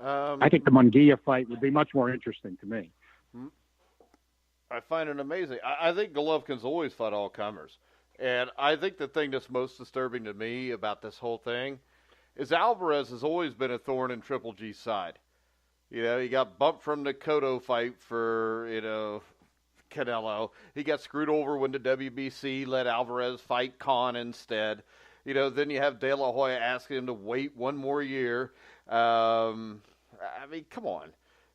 Speaker 4: I think the Munguia fight would be much more interesting to me.
Speaker 2: I find it amazing. I think Golovkin's always fought all comers. And I think the thing that's most disturbing to me about this whole thing is Alvarez has always been a thorn in Triple G's side. You know, he got bumped from the Cotto fight for, you know, Canelo. He got screwed over when the WBC let Alvarez fight Khan instead. You know, then you have De La Hoya asking him to wait one more year. I mean, come on.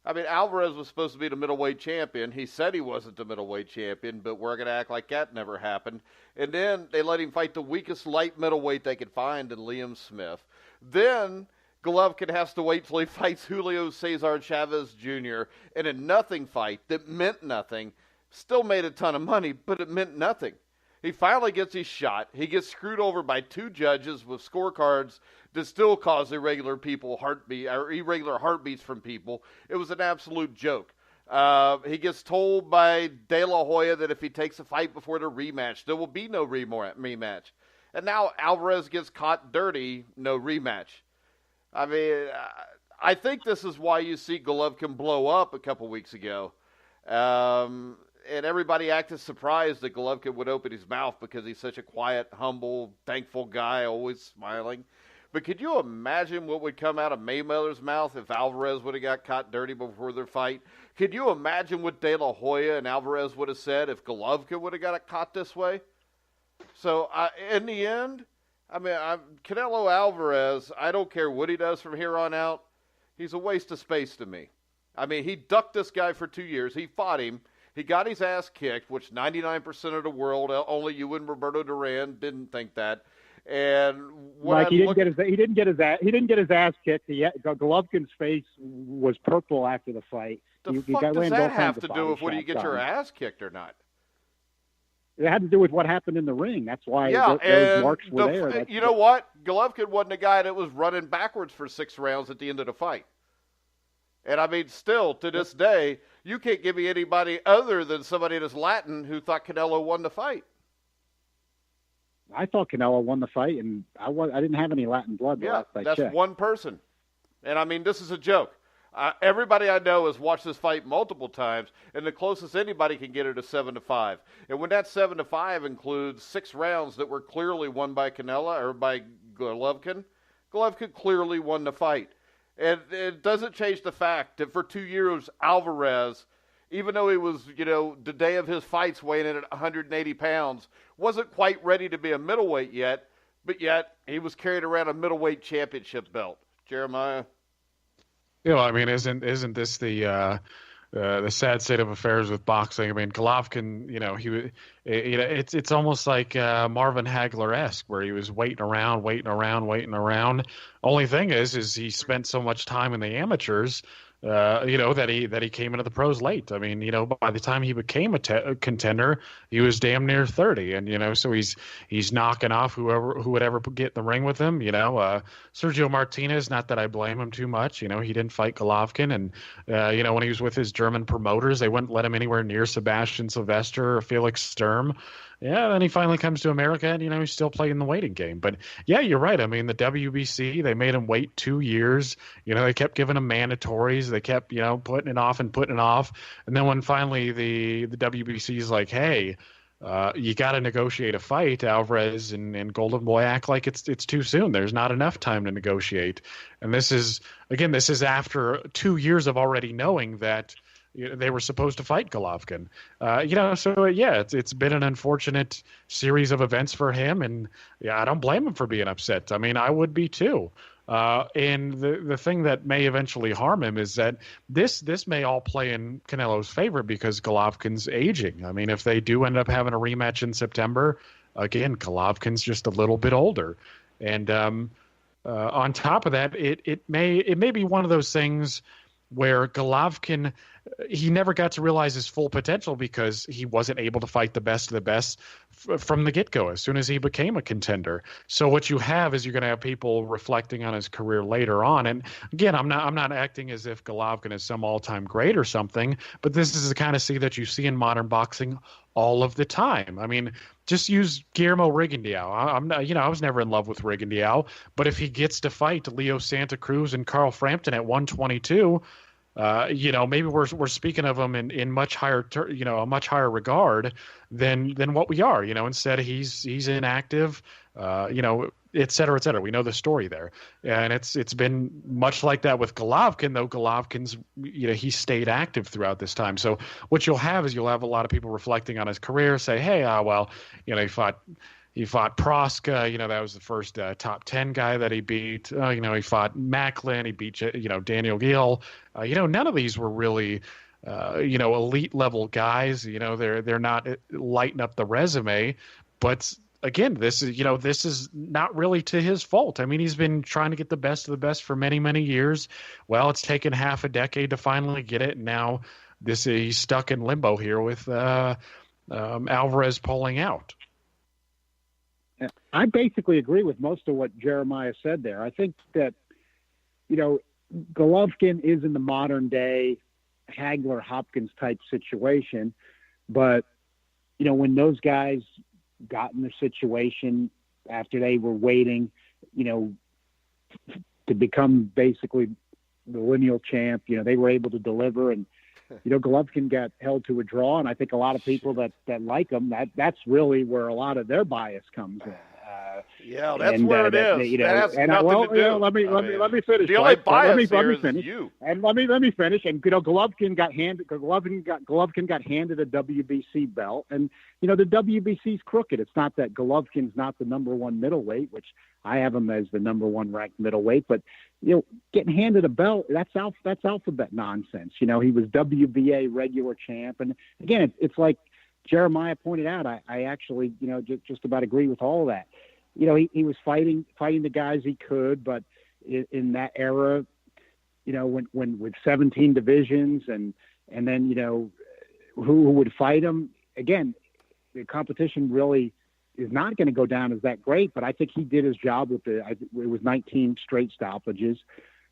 Speaker 2: I mean, Alvarez was supposed to be the middleweight champion. He said he wasn't the middleweight champion, but we're going to act like that never happened. And then they let him fight the weakest light middleweight they could find in Liam Smith. Then Golovkin has to wait till he fights Julio Cesar Chavez Jr. in a nothing fight that meant nothing. Still made a ton of money, but it meant nothing. He finally gets his shot. He gets screwed over by two judges with scorecards that still cause irregular heartbeats from people. It was an absolute joke. He gets told by De La Hoya that if he takes a fight before the rematch, there will be no rematch. And now Alvarez gets caught dirty, no rematch. I mean, I think this is why you see Golovkin blow up a couple weeks ago. And everybody acted surprised that Golovkin would open his mouth because he's such a quiet, humble, thankful guy, always smiling. But could you imagine what would come out of Mayweather's mouth if Alvarez would have got caught dirty before their fight? Could you imagine what De La Hoya and Alvarez would have said if Golovkin would have got caught this way? So, in the end, I mean, Canelo Alvarez, I don't care what he does from here on out, he's a waste of space to me. I mean, he ducked this guy for 2 years. He fought him. He got his ass kicked, which 99% of the world, only you and Roberto Duran didn't think that. And
Speaker 4: Mike, he didn't get his ass kicked. Golovkin's face was purple after the fight.
Speaker 2: The fuck does that have to do with whether you get your ass kicked or not?
Speaker 4: It had to do with what happened in the ring. That's why those marks were there.
Speaker 2: You know what? Golovkin wasn't a guy that was running backwards for 6 rounds at the end of the fight. And, I mean, still, to this day, you can't give me anybody other than somebody that's Latin who thought Canelo won the fight.
Speaker 4: I thought Canelo won the fight, and I didn't have any Latin blood.
Speaker 2: Yeah, that's one person. And, I mean, this is a joke. Everybody I know has watched this fight multiple times, and the closest anybody can get it is 7-5. And when that 7-5 includes 6 rounds that were clearly won by Canelo or by Golovkin, Golovkin clearly won the fight. And it doesn't change the fact that for 2 years, Alvarez, even though he was, the day of his fights weighing in at 180 pounds, wasn't quite ready to be a middleweight yet, but yet he was carrying around a middleweight championship belt. Jeremiah?
Speaker 3: I mean, isn't this the sad state of affairs with boxing? I mean, Golovkin, it's almost like Marvin Hagler-esque, where he was waiting around. Only thing is he spent so much time in the amateurs, that he came into the pros late. I mean, by the time he became a contender, he was damn near 30, and so he's knocking off who would ever get in the ring with him. Sergio Martinez, not that I blame him too much. He didn't fight Golovkin, and when he was with his German promoters, they wouldn't let him anywhere near Sebastian Sylvester or Felix Sturm. Yeah, then he finally comes to America, and he's still playing the waiting game. But yeah, you're right. I mean, the WBC, they made him wait 2 years. They kept giving him mandatories. They kept putting it off, and then when finally the WBC is like, hey, you got to negotiate a fight, Alvarez and Golden Boy act like it's too soon. There's not enough time to negotiate, and this is after 2 years of already knowing that they were supposed to fight Golovkin. It's been an unfortunate series of events for him, and I don't blame him for being upset. I mean, I would be too. And the thing that may eventually harm him is that this may all play in Canelo's favor because Golovkin's aging. I mean, if they do end up having a rematch in September, again, Golovkin's just a little bit older. And on top of that, it may be one of those things where Golovkin, he never got to realize his full potential because he wasn't able to fight the best of the best from the get-go as soon as he became a contender. So what you have is you're going to have people reflecting on his career later on. And again, I'm not acting as if Golovkin is some all-time great or something, but this is the kind of that you see in modern boxing all of the time. I mean, just use Guillermo Rigondeaux. I was never in love with Rigondeaux, but if he gets to fight Leo Santa Cruz and Carl Frampton at 122, maybe we're speaking of him in much higher, a much higher regard than what we are. Instead he's inactive, et cetera, et cetera. We know the story there, and it's been much like that with Golovkin, though Golovkin's he stayed active throughout this time. So what you'll have a lot of people reflecting on his career, say, hey, he fought Proska, that was the first top 10 guy that he beat. He fought Macklin, he beat, Daniel Gill. None of these were really, elite level guys. They're not lighting up the resume. But again, this is not really to his fault. I mean, he's been trying to get the best of the best for many, many years. Well, it's taken half a decade to finally get it. And now he's stuck in limbo here with Alvarez pulling out.
Speaker 4: I basically agree with most of what Jeremiah said there. I think that, Golovkin is in the modern day Hagler-Hopkins type situation. But, when those guys got in the situation after they were waiting, to become basically the lineal champ, they were able to deliver. And, Golovkin got held to a draw. And I think a lot of people that like him, that's really where a lot of their bias comes in.
Speaker 2: That's where it is. That has nothing to do.
Speaker 4: Let me finish.
Speaker 2: The only bias
Speaker 4: let me
Speaker 2: is
Speaker 4: finish.
Speaker 2: you.
Speaker 4: And let me finish. And Golovkin got handed a WBC belt, and the WBC's crooked. It's not that Golovkin's not the number one middleweight, which I have him as the number one ranked middleweight, but getting handed a belt, that's alphabet nonsense. He was WBA regular champ, and again, it's like Jeremiah pointed out. I actually just about agree with all of that. He was fighting the guys he could, but in that era, when with 17 divisions and then, who would fight him, again, the competition really is not going to go down as that great, but I think he did his job with it was 19 straight stoppages.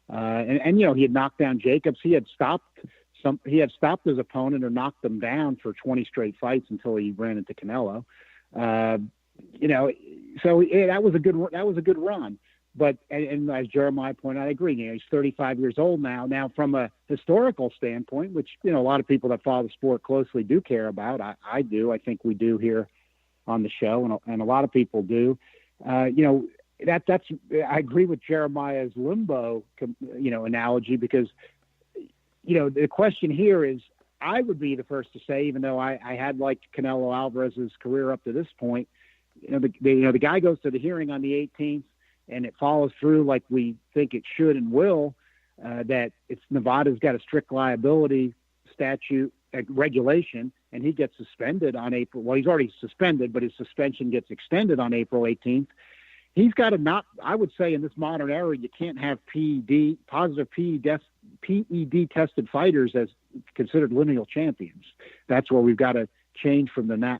Speaker 4: And he had knocked down Jacobs. He had stopped his opponent or knocked them down for 20 straight fights until he ran into Canelo. So that was a good run. But and as Jeremiah pointed out, I agree. He's 35 years old now. Now, from a historical standpoint, which a lot of people that follow the sport closely do care about. I do. I think we do here on the show, and a lot of people do. That's. I agree with Jeremiah's limbo, analogy, because the question here is, I would be the first to say, even though I had liked Canelo Alvarez's career up to this point, the guy goes to the hearing on the 18th, and it follows through like we think it should and will. That it's Nevada's got a strict liability statute regulation, and he gets suspended on April. Well, he's already suspended, but his suspension gets extended on April 18th. He's got to not. I would say in this modern era, you can't have positive PED tested fighters as considered lineal champions. That's where we've got to change from the Nat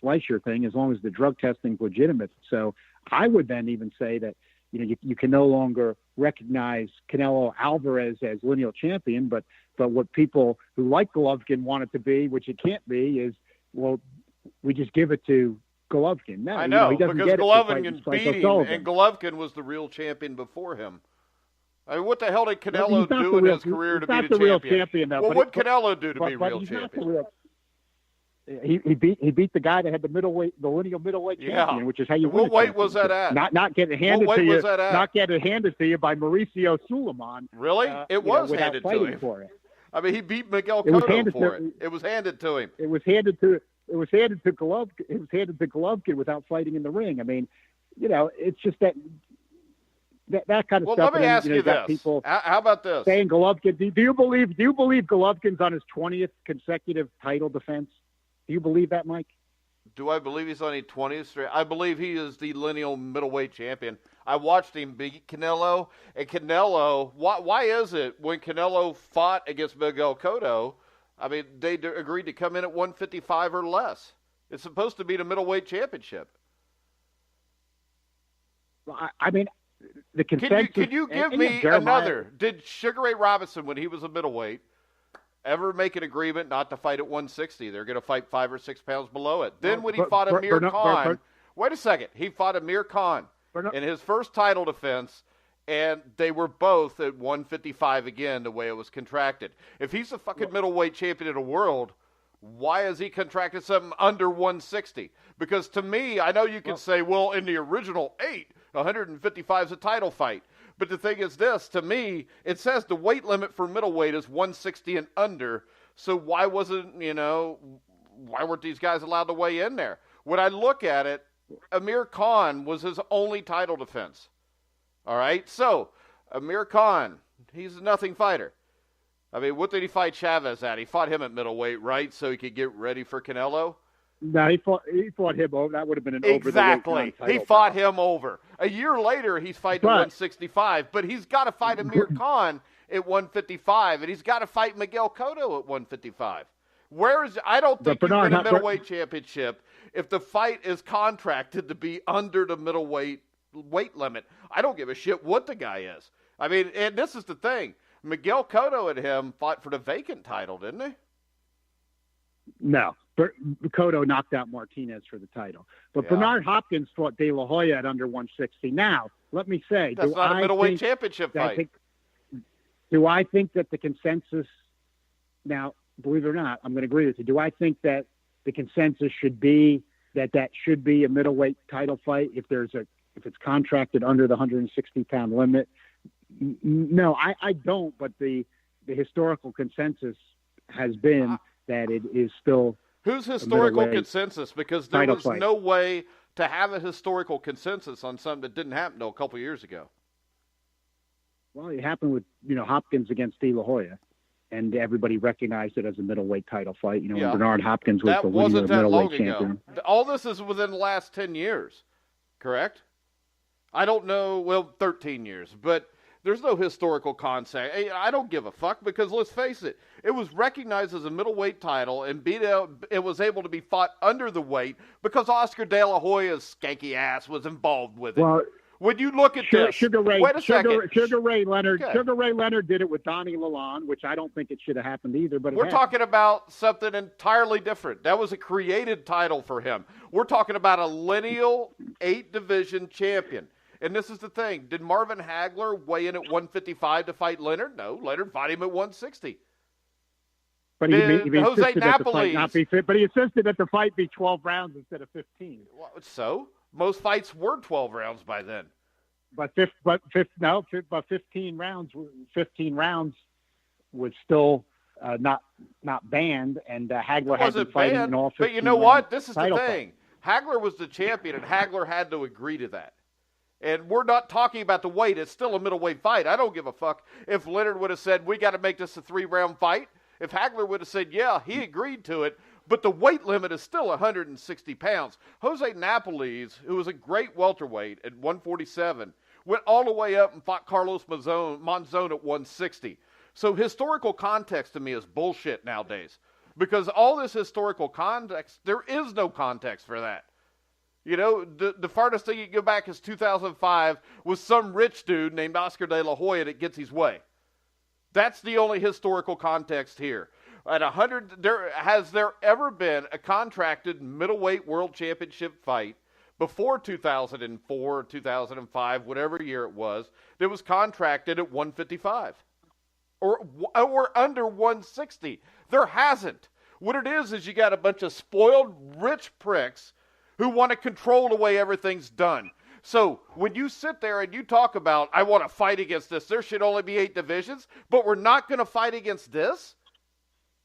Speaker 4: Fleischer thing, as long as the drug testing's legitimate. So I would then even say that you can no longer recognize Canelo Alvarez as lineal champion, but what people who like Golovkin want it to be, which it can't be, is, well, we just give it to Golovkin. No,
Speaker 2: I know,
Speaker 4: he doesn't
Speaker 2: because
Speaker 4: get
Speaker 2: Golovkin beat him, and Golovkin was the real champion before him. I mean, what the hell did Canelo do in his career to be the champion?
Speaker 4: Though,
Speaker 2: well, what did Canelo do to be real champion?
Speaker 4: He beat the guy that had the lineal middleweight champion, which is how you win.
Speaker 2: What weight was that at?
Speaker 4: Not getting handed to you. Not getting handed to you by Mauricio Suleiman.
Speaker 2: Really? It was handed to him. For it. I mean, he beat Miguel Cotto for it. It was handed to him.
Speaker 4: It was handed to Golovkin. It was handed to Golovkin without fighting in the ring. I mean, it's just that kind of stuff.
Speaker 2: Well, let me ask you this. People how about this?
Speaker 4: Saying Golovkin. Do you believe Golovkin's on his 20th consecutive title defense? Do you believe that, Mike?
Speaker 2: Do I believe he's on his 20th straight? I believe he is the lineal middleweight champion. I watched him beat Canelo, and Canelo, why is it when Canelo fought against Miguel Cotto, I mean, they agreed to come in at 155 or less? It's supposed to be the middleweight championship.
Speaker 4: I mean, the consensus...
Speaker 2: Can you give me another? Did Sugar Ray Robinson, when he was a middleweight, ever make an agreement not to fight at 160? They're going to fight 5 or 6 pounds below it. Then when he fought Amir Khan, wait a second, he fought Amir Khan in his first title defense, and they were both at 155 again, the way it was contracted. If he's the fucking middleweight champion of the world, why has he contracted something under 160? Because to me, I know you can say, well, in the original 8, 155 is a title fight. But the thing is this, to me, it says the weight limit for middleweight is 160 and under. So why weren't these guys allowed to weigh in there? When I look at it, Amir Khan was his only title defense. All right? So, Amir Khan, he's a nothing fighter. I mean, what did he fight Chavez at? He fought him at middleweight, right? So he could get ready for Canelo?
Speaker 4: No, he fought him over. That would have been an over.
Speaker 2: Exactly. He fought him over. A year later, he's fighting 165, but he's got to fight Amir Khan at 155, and he's got to fight Miguel Cotto at 155. I don't think you win a middleweight championship if the fight is contracted to be under the middleweight weight limit. I don't give a shit what the guy is. I mean, and this is the thing. Miguel Cotto and him fought for the vacant title, didn't they?
Speaker 4: No. Cotto knocked out Martinez for the title. But Bernard Hopkins fought De La Hoya at under 160. Now, let me say,
Speaker 2: that's not a middleweight championship fight.
Speaker 4: Do I think that the consensus, now, believe it or not, I'm going to agree with you. Do I think that the consensus should be that should be a middleweight title fight if it's contracted under the 160-pound limit? No, I don't. But the historical consensus has been that it is still.
Speaker 2: Whose historical consensus? Because there was no way to have a historical consensus on something that didn't happen until a couple of years ago.
Speaker 4: Well, it happened with Hopkins against De La Hoya, and everybody recognized it as a middleweight title fight. When Bernard Hopkins was the winner of middleweight champion.
Speaker 2: All this is within the last 10 years, correct? I don't know. Well, 13 years, but. There's no historical concept. I don't give a fuck because let's face it, it was recognized as a middleweight title and it was able to be fought under the weight because Oscar De La Hoya's skanky ass was involved with it.
Speaker 4: Well,
Speaker 2: when you look at this, wait a second.
Speaker 4: Sugar Ray Leonard did it with Donnie Lalonde, which I don't think it should have happened either. But
Speaker 2: we're talking about something entirely different. That was a created title for him. We're talking about a lineal 8-division champion. And this is the thing. Did Marvin Hagler weigh in at 155 to fight Leonard? No, Leonard fought him at 160.
Speaker 4: But he
Speaker 2: Jose
Speaker 4: insisted that the fight not be fit. But he insisted that the fight be 12 rounds instead of 15.
Speaker 2: So most fights were 12 rounds by then.
Speaker 4: But 15 rounds. 15 rounds was still not banned, and Hagler had been fighting in all 15.
Speaker 2: But you know what? This is the thing. Hagler was the champion, and Hagler had to agree to that. And we're not talking about the weight. It's still a middleweight fight. I don't give a fuck if Leonard would have said, we got to make this a 3-round fight. If Hagler would have said, yeah, he agreed to it, but the weight limit is still 160 pounds. Jose Napoles, who was a great welterweight at 147, went all the way up and fought Carlos Monzon at 160. So historical context to me is bullshit nowadays. Because all this historical context, there is no context for that. You know, the farthest thing you can go back is 2005 with some rich dude named Oscar De La Hoya that gets his way. That's the only historical context here. At 100, has there ever been a contracted middleweight world championship fight before 2004 or 2005, whatever year it was, that was contracted at 155 or under 160? There hasn't. What it is you got a bunch of spoiled rich pricks who want to control the way everything's done. So when you sit there and you talk about, I want to fight against this, there should only be 8 divisions, but we're not going to fight against this?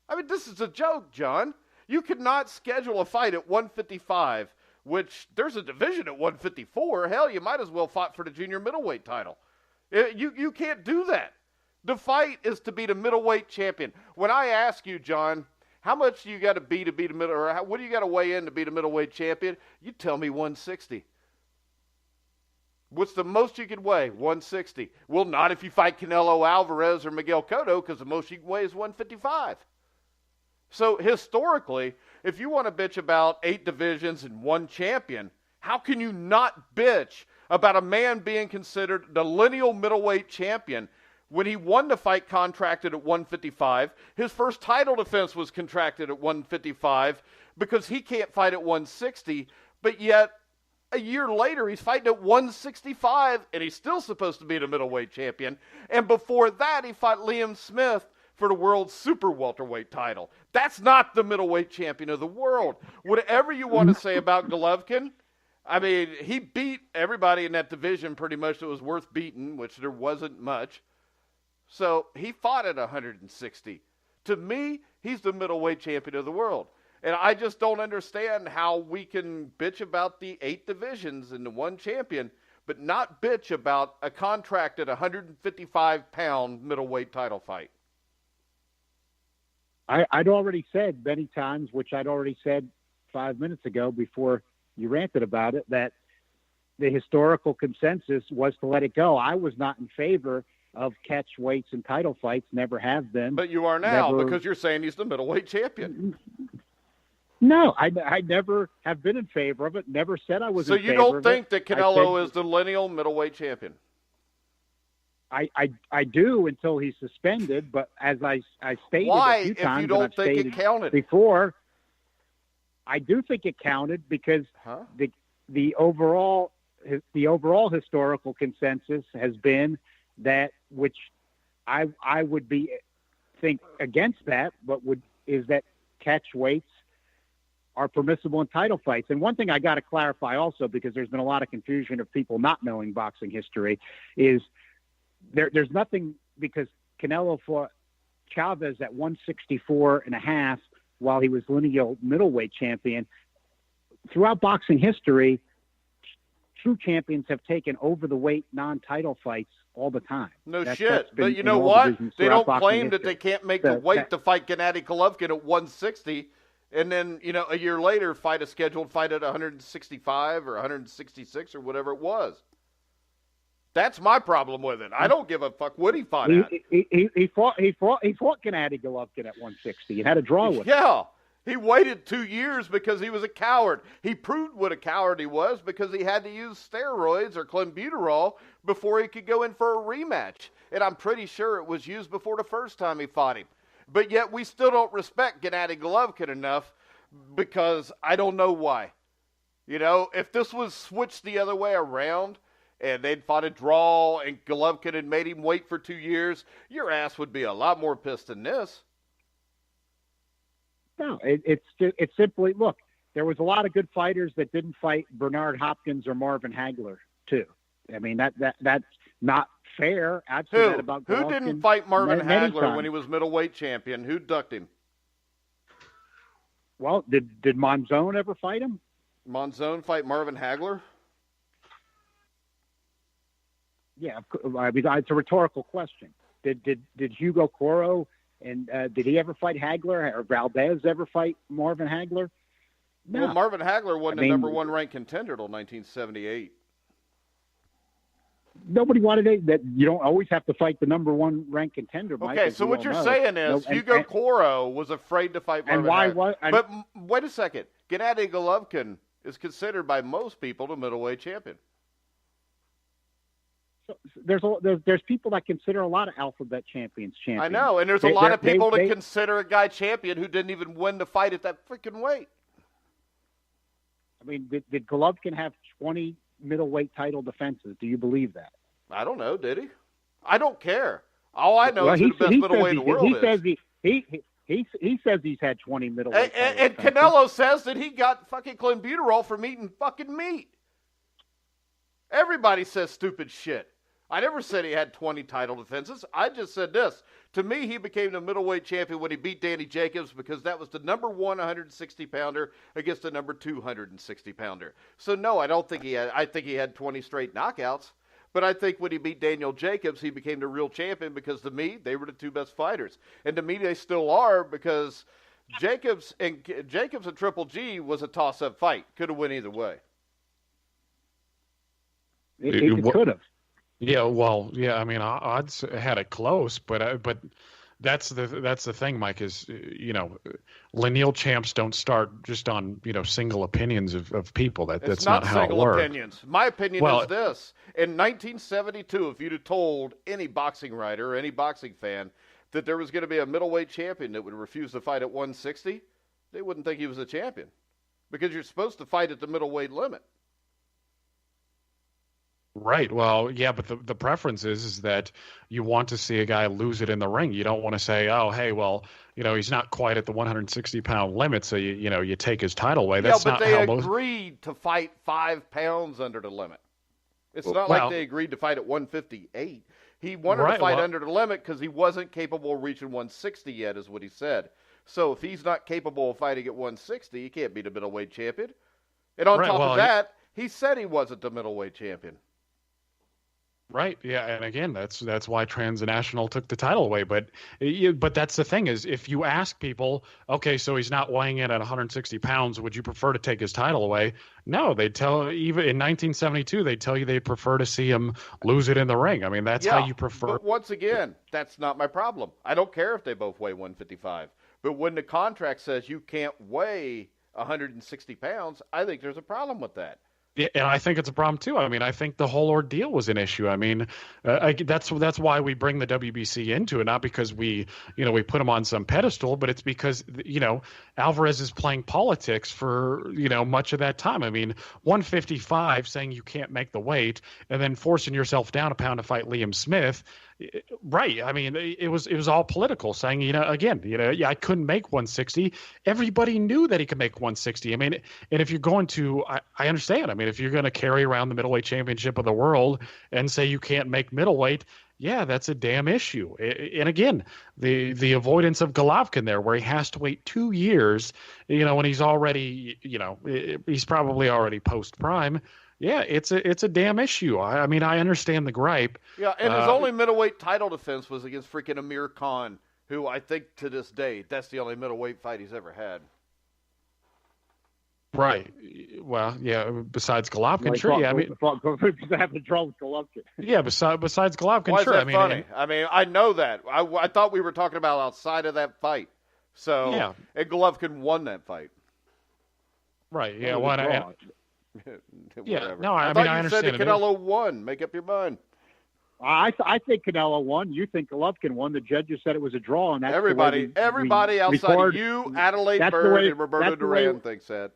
Speaker 2: I mean, this is a joke, John. You could not schedule a fight at 155, which there's a division at 154. Hell, you might as well fight for the junior middleweight title. You can't do that. The fight is to be the middleweight champion. When I ask you, John, how much do you got to be the middle, or what do you got to weigh in to be the middleweight champion? You tell me 160. What's the most you could weigh? 160. Well, not if you fight Canelo Alvarez or Miguel Cotto, because the most you can weigh is 155. So historically, if you want to bitch about 8 divisions and 1 champion, how can you not bitch about a man being considered the lineal middleweight champion when he won the fight contracted at 155? His first title defense was contracted at 155 because he can't fight at 160, but yet a year later he's fighting at 165 and he's still supposed to be the middleweight champion. And before that he fought Liam Smith for the world super welterweight title. That's not the middleweight champion of the world. Whatever you want to say about Golovkin, I mean, he beat everybody in that division pretty much that was worth beating, which there wasn't much. So he fought at 160. To me, he's the middleweight champion of the world. And I just don't understand how we can bitch about the 8 divisions and the 1 champion, but not bitch about a contracted 155-pound middleweight title fight.
Speaker 4: I'd already said many times, which I'd already said 5 minutes ago before you ranted about it, that the historical consensus was to let it go. I was not in favor of catch weights and title fights, never have been.
Speaker 2: But you are now, because you're saying he's the middleweight champion.
Speaker 4: No, I never have been in favor of it, never said I was in favor of it.
Speaker 2: So you don't think that Canelo is the lineal middleweight champion?
Speaker 4: I do until he's suspended, but as I stated a few times,
Speaker 2: if you don't think it counted
Speaker 4: before, I do think it counted because the overall historical consensus has been that, which I would think against that, but is that catch weights are permissible in title fights. And one thing I got to clarify also, because there's been a lot of confusion of people not knowing boxing history, is there's nothing, because Canelo fought Chavez at 164.5 while he was lineal middleweight champion. Throughout boxing history, true champions have taken over the weight non-title fights all the time.
Speaker 2: That's shit. But you know what? They don't claim that they can't make the weight to fight Gennady Golovkin at 160 and then, a year later fight a scheduled fight at 165 or 166 or whatever it was. That's my problem with it. I don't give a fuck what he fought at.
Speaker 4: He fought Gennady Golovkin at 160 and had a draw with him.
Speaker 2: Yeah. He waited 2 years because he was a coward. He proved what a coward he was because he had to use steroids or clenbuterol before he could go in for a rematch. And I'm pretty sure it was used before the first time he fought him. But yet we still don't respect Gennady Golovkin enough because I don't know why. If this was switched the other way around and they'd fought a draw, and Golovkin had made him wait for 2 years, your ass would be a lot more pissed than this.
Speaker 4: No, it's simply, look, there was a lot of good fighters that didn't fight Bernard Hopkins or Marvin Hagler, too. I mean, that's not fair. I've said that about Golovkin.
Speaker 2: Who didn't fight Marvin
Speaker 4: many
Speaker 2: Hagler
Speaker 4: times.
Speaker 2: when he was middleweight champion? Who ducked him?
Speaker 4: Well, did Monzon ever fight him?
Speaker 2: Monzon fight Marvin Hagler?
Speaker 4: Yeah, I mean, it's a rhetorical question. Did Hugo Coro and did he ever fight Hagler, or Valdez ever fight Marvin Hagler? No.
Speaker 2: Well, Marvin Hagler wasn't the number one ranked contender until 1978.
Speaker 4: Nobody wanted it. That you don't always have to fight the number one ranked contender. Mike,
Speaker 2: okay, so what you're saying is Hugo Coro was afraid to fight Marvin Hagler. But wait a second. Gennady Golovkin is considered by most people the middleweight champion.
Speaker 4: So there's people that consider a lot of alphabet champions champions.
Speaker 2: I know, and there's a lot of people that consider a guy champion who didn't even win the fight at that freaking weight.
Speaker 4: I mean, did Golovkin have 20 middleweight title defenses? Do you believe that?
Speaker 2: I don't know. Did he? I don't care. All I know is who the best middleweight in the world is.
Speaker 4: He says he's had 20 middleweight titles.
Speaker 2: And Canelo says that he got fucking clenbuterol from eating fucking meat. Everybody says stupid shit. I never said he had 20 title defenses. I just said this. To me, he became the middleweight champion when he beat Danny Jacobs because that was the number 160-pounder against the number 260-pounder. So, no, I don't think he had – I think he had 20 straight knockouts. But I think when he beat Daniel Jacobs, he became the real champion because to me, they were the two best fighters. And to me, they still are because Jacobs and Triple G was a toss-up fight. Could have went either way.
Speaker 4: It could have.
Speaker 3: Yeah, well, yeah. I mean, odds had it close, but that's the thing, Mike. Is lineal champs don't start just on single opinions of people. That's not how it works. It's not single
Speaker 2: opinions. My opinion is this: in 1972, if you'd have told any boxing writer or any boxing fan that there was going to be a middleweight champion that would refuse to fight at 160, they wouldn't think he was a champion because you're supposed to fight at the middleweight limit.
Speaker 3: Right. Well, yeah, but the preference is that you want to see a guy lose it in the ring. You don't want to say, oh, hey, well, he's not quite at the 160-pound limit, so you take his title away. That's
Speaker 2: not how most. They agreed to fight 5 pounds under the limit. It's not like they agreed to fight at 158. He wanted to fight under the limit because he wasn't capable of reaching 160 yet, is what he said. So if he's not capable of fighting at 160, he can't be the middleweight champion. And on top of that, he said he wasn't the middleweight champion.
Speaker 3: Right. Yeah. And again, that's why Transnational took the title away. But that's the thing is, if you ask people, okay, so he's not weighing in at 160 pounds, would you prefer to take his title away? No, they tell even in 1972, they tell you they prefer to see him lose it in the ring. I mean, that's how you prefer.
Speaker 2: But once again, that's not my problem. I don't care if they both weigh 155. But when the contract says you can't weigh 160 pounds, I think there's a problem with that.
Speaker 3: Yeah, and I think it's a problem too. I mean, I think the whole ordeal was an issue. I mean, that's why we bring the WBC into it, not because we put him on some pedestal, but it's because Alvarez is playing politics for much of that time. I mean, 155 saying you can't make the weight and then forcing yourself down a pound to fight Liam Smith. Right. I mean, it was all political, saying, I couldn't make 160. Everybody knew that he could make 160. I mean, and if you're going to, I understand. I mean, if you're going to carry around the middleweight championship of the world and say you can't make middleweight, yeah, that's a damn issue. And again, the avoidance of Golovkin there, where he has to wait 2 years, when he's already, he's probably already post-prime. Yeah, it's a damn issue. I mean, I understand the gripe.
Speaker 2: Yeah, and his only middleweight title defense was against freaking Amir Khan, who I think to this day, that's the only middleweight fight he's ever had.
Speaker 3: Right. Well, yeah, besides Golovkin, sure. Yeah, I mean,
Speaker 4: having trouble with Golovkin.
Speaker 3: Yeah, besides Golovkin,
Speaker 2: Why
Speaker 3: sure.
Speaker 2: Is that funny? I mean, I know that. I thought we were talking about outside of that fight. So, yeah. And Golovkin won that fight.
Speaker 3: Right. Yeah. Why?
Speaker 2: Yeah,
Speaker 3: no, I mean, I understand.
Speaker 2: Said that Canelo won. Make up your mind.
Speaker 4: I think Canelo won. You think Golovkin won. The judges said it was a draw, and that's
Speaker 2: everybody outside of you, Adelaide Bird, and Roberto Duran thinks that.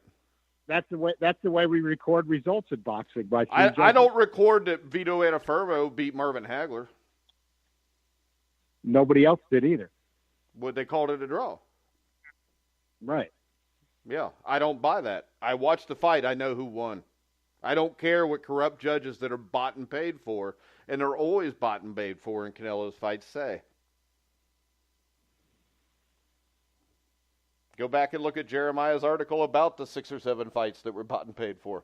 Speaker 4: That's the way we record results at boxing.
Speaker 2: I don't record that Vito Antuofermo beat Marvin Hagler.
Speaker 4: Nobody else did either.
Speaker 2: What they called it a draw.
Speaker 4: Right.
Speaker 2: Yeah, I don't buy that. I watched the fight. I know who won. I don't care what corrupt judges that are bought and paid for, and they're always bought and paid for in Canelo's fights say. Go back and look at Jeremiah's article about the 6 or 7 fights that were bought and paid for.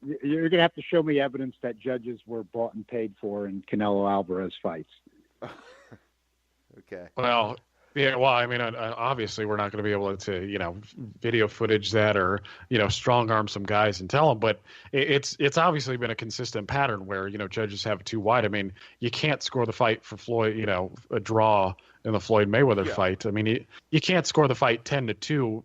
Speaker 4: You're going to have to show me evidence that judges were bought and paid for in Canelo Alvarez fights.
Speaker 2: Okay.
Speaker 3: Well, yeah, well, I mean, obviously we're not going to be able to, video footage that or, strong arm some guys and tell them, but it's obviously been a consistent pattern where, judges have it too wide. I mean, you can't score the fight for Floyd, a draw in the Floyd Mayweather fight. I mean, you can't score the fight 10-2,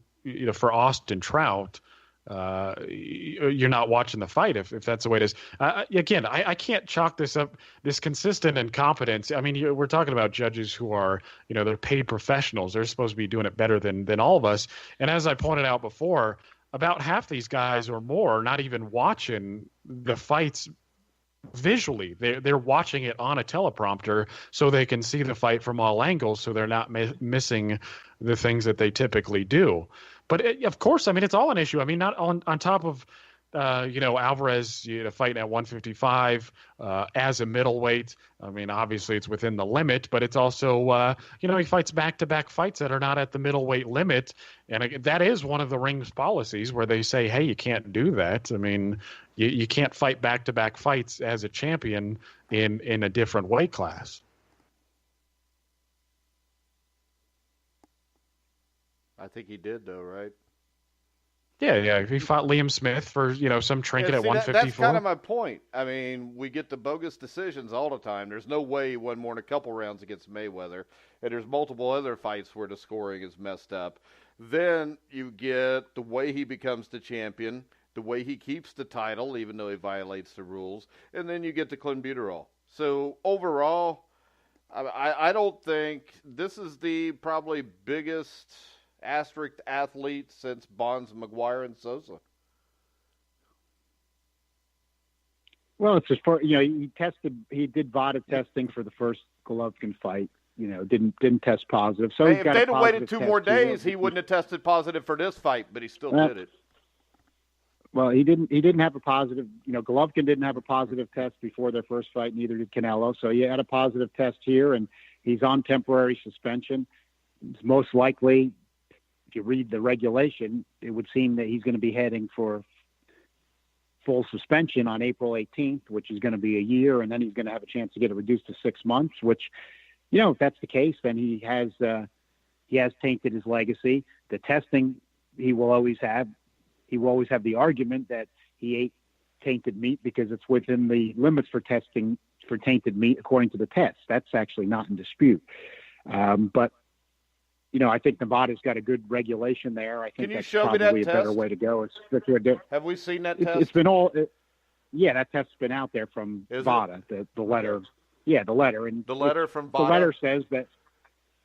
Speaker 3: for Austin Trout. You're not watching the fight if that's the way it is. Again, I can't chalk this up, this consistent incompetence. I mean, we're talking about judges who are, they're paid professionals. They're supposed to be doing it better than all of us. And as I pointed out before, about half these guys or more are not even watching the fights visually. They're watching it on a teleprompter so they can see the fight from all angles, so they're not missing the things that they typically do. But of course, I mean, it's all an issue. I mean, not on top of, Alvarez fighting at 155 as a middleweight. I mean, obviously it's within the limit, but it's also, he fights back-to-back fights that are not at the middleweight limit. And that is one of the ring's policies where they say, hey, you can't do that. I mean, you can't fight back-to-back fights as a champion in a different weight class.
Speaker 2: I think he did, though, right?
Speaker 3: Yeah. He fought Liam Smith for, some trinket at 154.
Speaker 2: That's kind of my point. I mean, we get the bogus decisions all the time. There's no way he won more than a couple rounds against Mayweather. And there's multiple other fights where the scoring is messed up. Then you get the way he becomes the champion, the way he keeps the title, even though he violates the rules. And then you get the clenbuterol. So overall, I don't think this is the probably biggest asterisk athlete since Bonds, McGuire, and Sosa.
Speaker 4: Well, it's just he did VADA testing for the first Golovkin fight. Didn't test positive. So
Speaker 2: if they'd have waited 2 more days, he wouldn't have tested positive for this fight, but he still did it.
Speaker 4: Well, he didn't have a positive. Golovkin didn't have a positive test before their first fight. Neither did Canelo. So he had a positive test here, and he's on temporary suspension. It's most likely, if you read the regulation, it would seem that he's going to be heading for full suspension on April 18th, which is going to be a year, and then he's going to have a chance to get it reduced to 6 months, which, if that's the case, then he has tainted his legacy. The testing he will always have the argument that he ate tainted meat because it's within the limits for testing for tainted meat according to the test. That's actually not in dispute. But I think Nevada's got a good regulation there. I think that's probably a better way to go.
Speaker 2: Have we seen that test?
Speaker 4: It's been that test's been out there from VADA, the letter. Okay. Yeah, the letter. And
Speaker 2: the letter from VADA?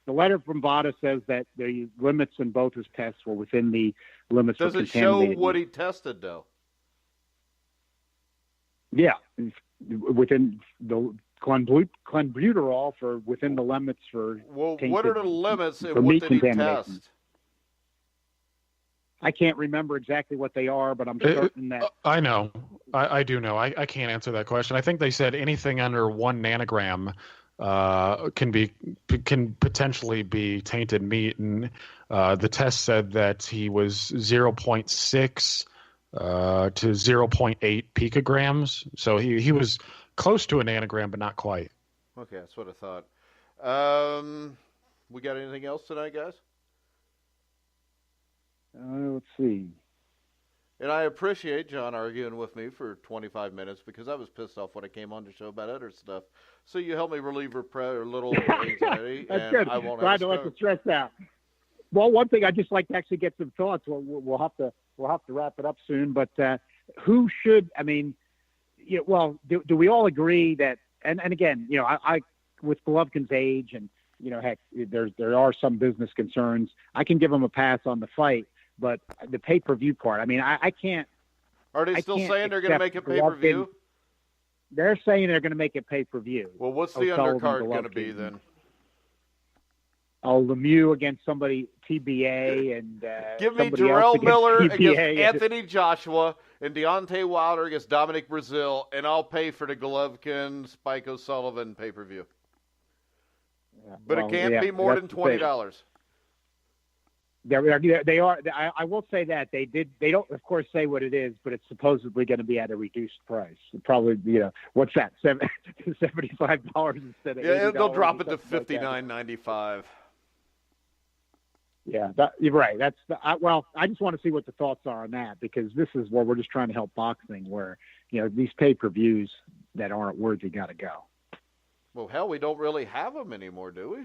Speaker 4: The letter from VADA says that the limits in both his tests were within the limits for contaminated.
Speaker 2: Does it show what he tested, though?
Speaker 4: Yeah, within the clenbuterol for within the limits for.
Speaker 2: Well, what are the limits and what did he test?
Speaker 4: I can't remember exactly what they are, but I'm certain that.
Speaker 3: I know. I do know. I can't answer that question. I think they said anything under 1 nanogram can potentially be tainted meat, and the test said that he was 0.6 to 0.8 picograms. So he was close to a nanogram, but not quite.
Speaker 2: Okay, that's what I thought. We got anything else tonight, guys?
Speaker 4: Let's see.
Speaker 2: And I appreciate John arguing with me for 25 minutes because I was pissed off when I came on the show about other stuff. So you helped me relieve a little anxiety.
Speaker 4: That's
Speaker 2: and
Speaker 4: good.
Speaker 2: I won't
Speaker 4: Glad to let the stress out. Well, one thing I'd just like to actually get some thoughts. We'll have to wrap it up soon. But who should? I mean, do we all agree that? And again, I with Golovkin's age and heck, there are some business concerns. I can give him a pass on the fight. But the pay-per-view part, I mean, I can't.
Speaker 2: Are they still saying they're going to make it pay-per-view?
Speaker 4: They're saying they're going to make it pay-per-view.
Speaker 2: Well, what's the undercard going to be then?
Speaker 4: Oh, Lemieux against somebody, TBA, and
Speaker 2: give me Jarrell Miller against Anthony Joshua and Deontay Wilder against Dominic Brazil, and I'll pay for the Golovkin, Spike O'Sullivan pay-per-view. Yeah, but it can't be more than $20.
Speaker 4: They are. I will say that they don't, of course, say what it is, but it's supposedly going to be at a reduced price. Probably, what's that? $75 instead of $80.
Speaker 2: Yeah, they'll drop it to $59.95.
Speaker 4: Yeah, you're right. I just want to see what the thoughts are on that, because this is where we're just trying to help boxing, where these pay-per-views that aren't worthy got to go.
Speaker 2: Well, hell, we don't really have them anymore, do we?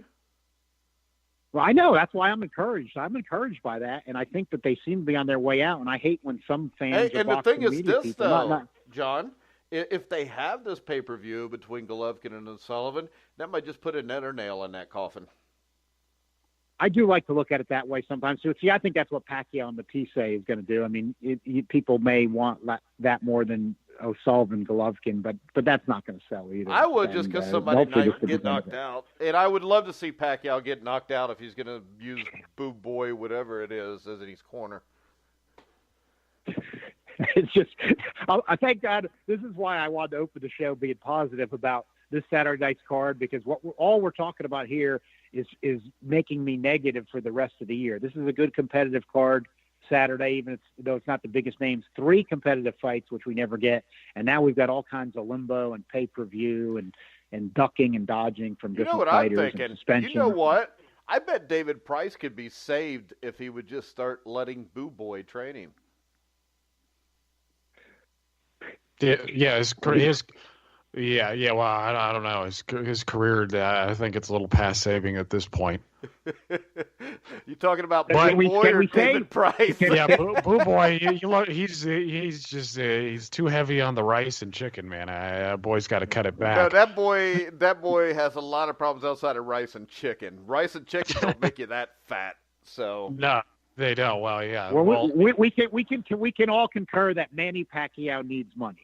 Speaker 4: Well, I know. That's why I'm encouraged. I'm encouraged by that, and I think that they seem to be on their way out. And I hate when some fans.
Speaker 2: And the thing is this, though, John, if they have this pay-per-view between Golovkin and O'Sullivan, that might just put another nail in that coffin.
Speaker 4: I do like to look at it that way sometimes. So, see, I think that's what Pacquiao and Matisse is going to do. I mean, people may want that more than O'Sullivan, Golovkin, but that's not going to sell either.
Speaker 2: I would, just because somebody might get knocked out. And I would love to see Pacquiao get knocked out if he's going to use Boo Boy, whatever it is, as in his corner.
Speaker 4: It's just, I thank God, this is why I wanted to open the show being positive about this Saturday night's card, because all we're talking about here is making me negative for the rest of the year. This is a good competitive card Saturday, even though it's not the biggest names. 3 competitive fights, which we never get, and now we've got all kinds of limbo and pay-per-view and ducking and dodging from different fighters.
Speaker 2: I'm thinking?
Speaker 4: And suspension.
Speaker 2: You know what? I bet David Price could be saved if he would just start letting Boo Boy train him.
Speaker 3: Yeah, well, I don't know. His career, I think it's a little past saving at this point.
Speaker 2: You talking about Boo Boy or David Price?
Speaker 3: Yeah, Boo Boy. You look, he's too heavy on the rice and chicken, man. That boy's got to cut it back.
Speaker 2: No, that boy has a lot of problems outside of rice and chicken. Rice and chicken don't make you that fat. So
Speaker 3: no, they don't. Well, yeah.
Speaker 4: Well, we can all concur that Manny Pacquiao needs money.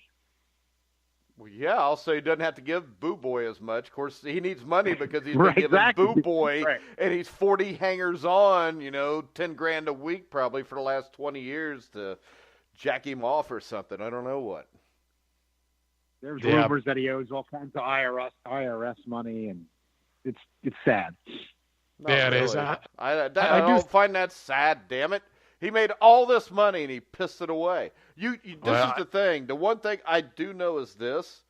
Speaker 2: Well, yeah, I'll say he doesn't have to give Boo Boy as much. Of course, he needs money because he's been giving Boo Boy, and he's 40 hangers on, $10,000 a week probably for the last 20 years to jack him off or something. I don't know what.
Speaker 4: There's rumors that he owes all kinds of IRS money, and it's sad.
Speaker 2: It is. I don't find that sad, damn it. He made all this money, and he pissed it away. This is the thing. The one thing I do know is this.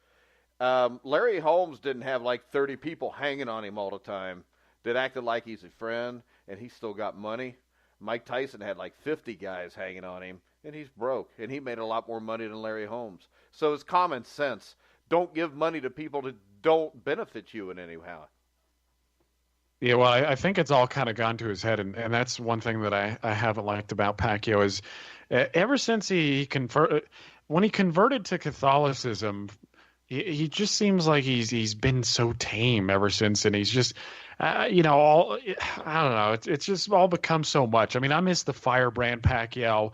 Speaker 2: Larry Holmes didn't have like 30 people hanging on him all the time that acted like he's a friend, and he still got money. Mike Tyson had like 50 guys hanging on him, and he's broke, and he made a lot more money than Larry Holmes. So it's common sense. Don't give money to people that don't benefit you in any way.
Speaker 3: Yeah, well, I think it's all kind of gone to his head, and that's one thing that I haven't liked about Pacquiao is ever since when he converted to Catholicism, he just seems like he's been so tame ever since, and he's just I don't know, it's just all become so much. I mean, I miss the firebrand Pacquiao,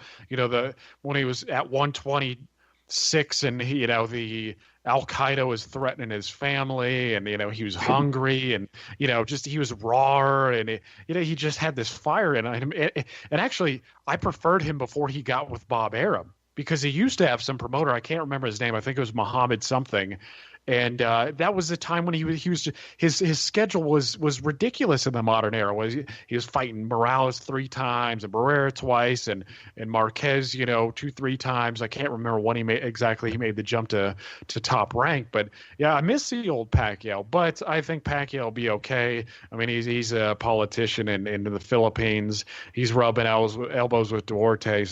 Speaker 3: when he was at 126 and the Al-Qaeda was threatening his family, and he was hungry, and he was raw, and he just had this fire in him. And actually, I preferred him before he got with Bob Arum, because he used to have some promoter. I can't remember his name. I think it was Muhammad something. And that was the time when he was his schedule was ridiculous in the modern era. He was fighting Morales 3 times and Barrera twice and Marquez 2-3 times. I can't remember when he made the jump to top rank. But yeah, I miss the old Pacquiao. But I think Pacquiao will be okay. I mean, he's a politician in the Philippines. He's rubbing elbows with Duarte.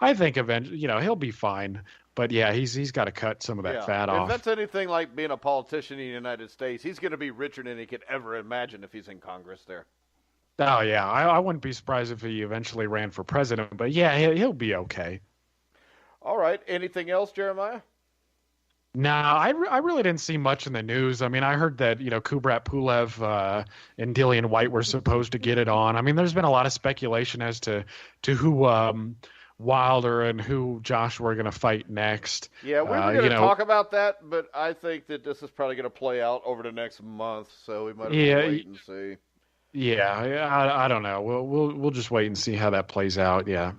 Speaker 3: I think eventually he'll be fine. But yeah, he's got to cut some of that fat off.
Speaker 2: If that's anything like being a politician in the United States, he's going to be richer than he could ever imagine if he's in Congress there.
Speaker 3: Oh yeah, I wouldn't be surprised if he eventually ran for president. But yeah, he'll be okay.
Speaker 2: All right. Anything else, Jeremiah?
Speaker 3: No, I really didn't see much in the news. I mean, I heard that, Kubrat Pulev and Dillian White were supposed to get it on. I mean, there's been a lot of speculation as to who Wilder and who Joshua are going to fight next.
Speaker 2: Yeah, we were going to talk about that, but I think that this is probably going to play out over the next month, so we might as well wait and see.
Speaker 3: Yeah, I don't know. We'll just wait and see how that plays out. Yeah.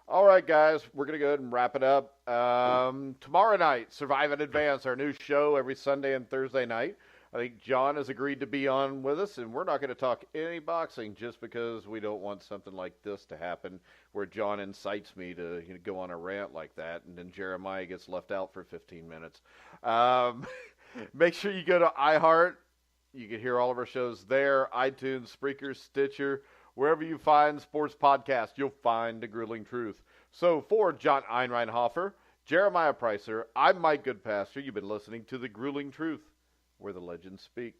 Speaker 2: All right, guys, we're going to go ahead and wrap it up. Tomorrow night, Survive and Advance, our new show every Sunday and Thursday night. I think John has agreed to be on with us, and we're not going to talk any boxing just because we don't want something like this to happen where John incites me to go on a rant like that, and then Jeremiah gets left out for 15 minutes. Make sure you go to iHeart. You can hear all of our shows there, iTunes, Spreaker, Stitcher. Wherever you find sports podcasts, you'll find The Grueling Truth. So for John Einreinhofer, Jeremiah Preisser, I'm Mike Goodpaster. You've been listening to The Grueling Truth, where the legends speak.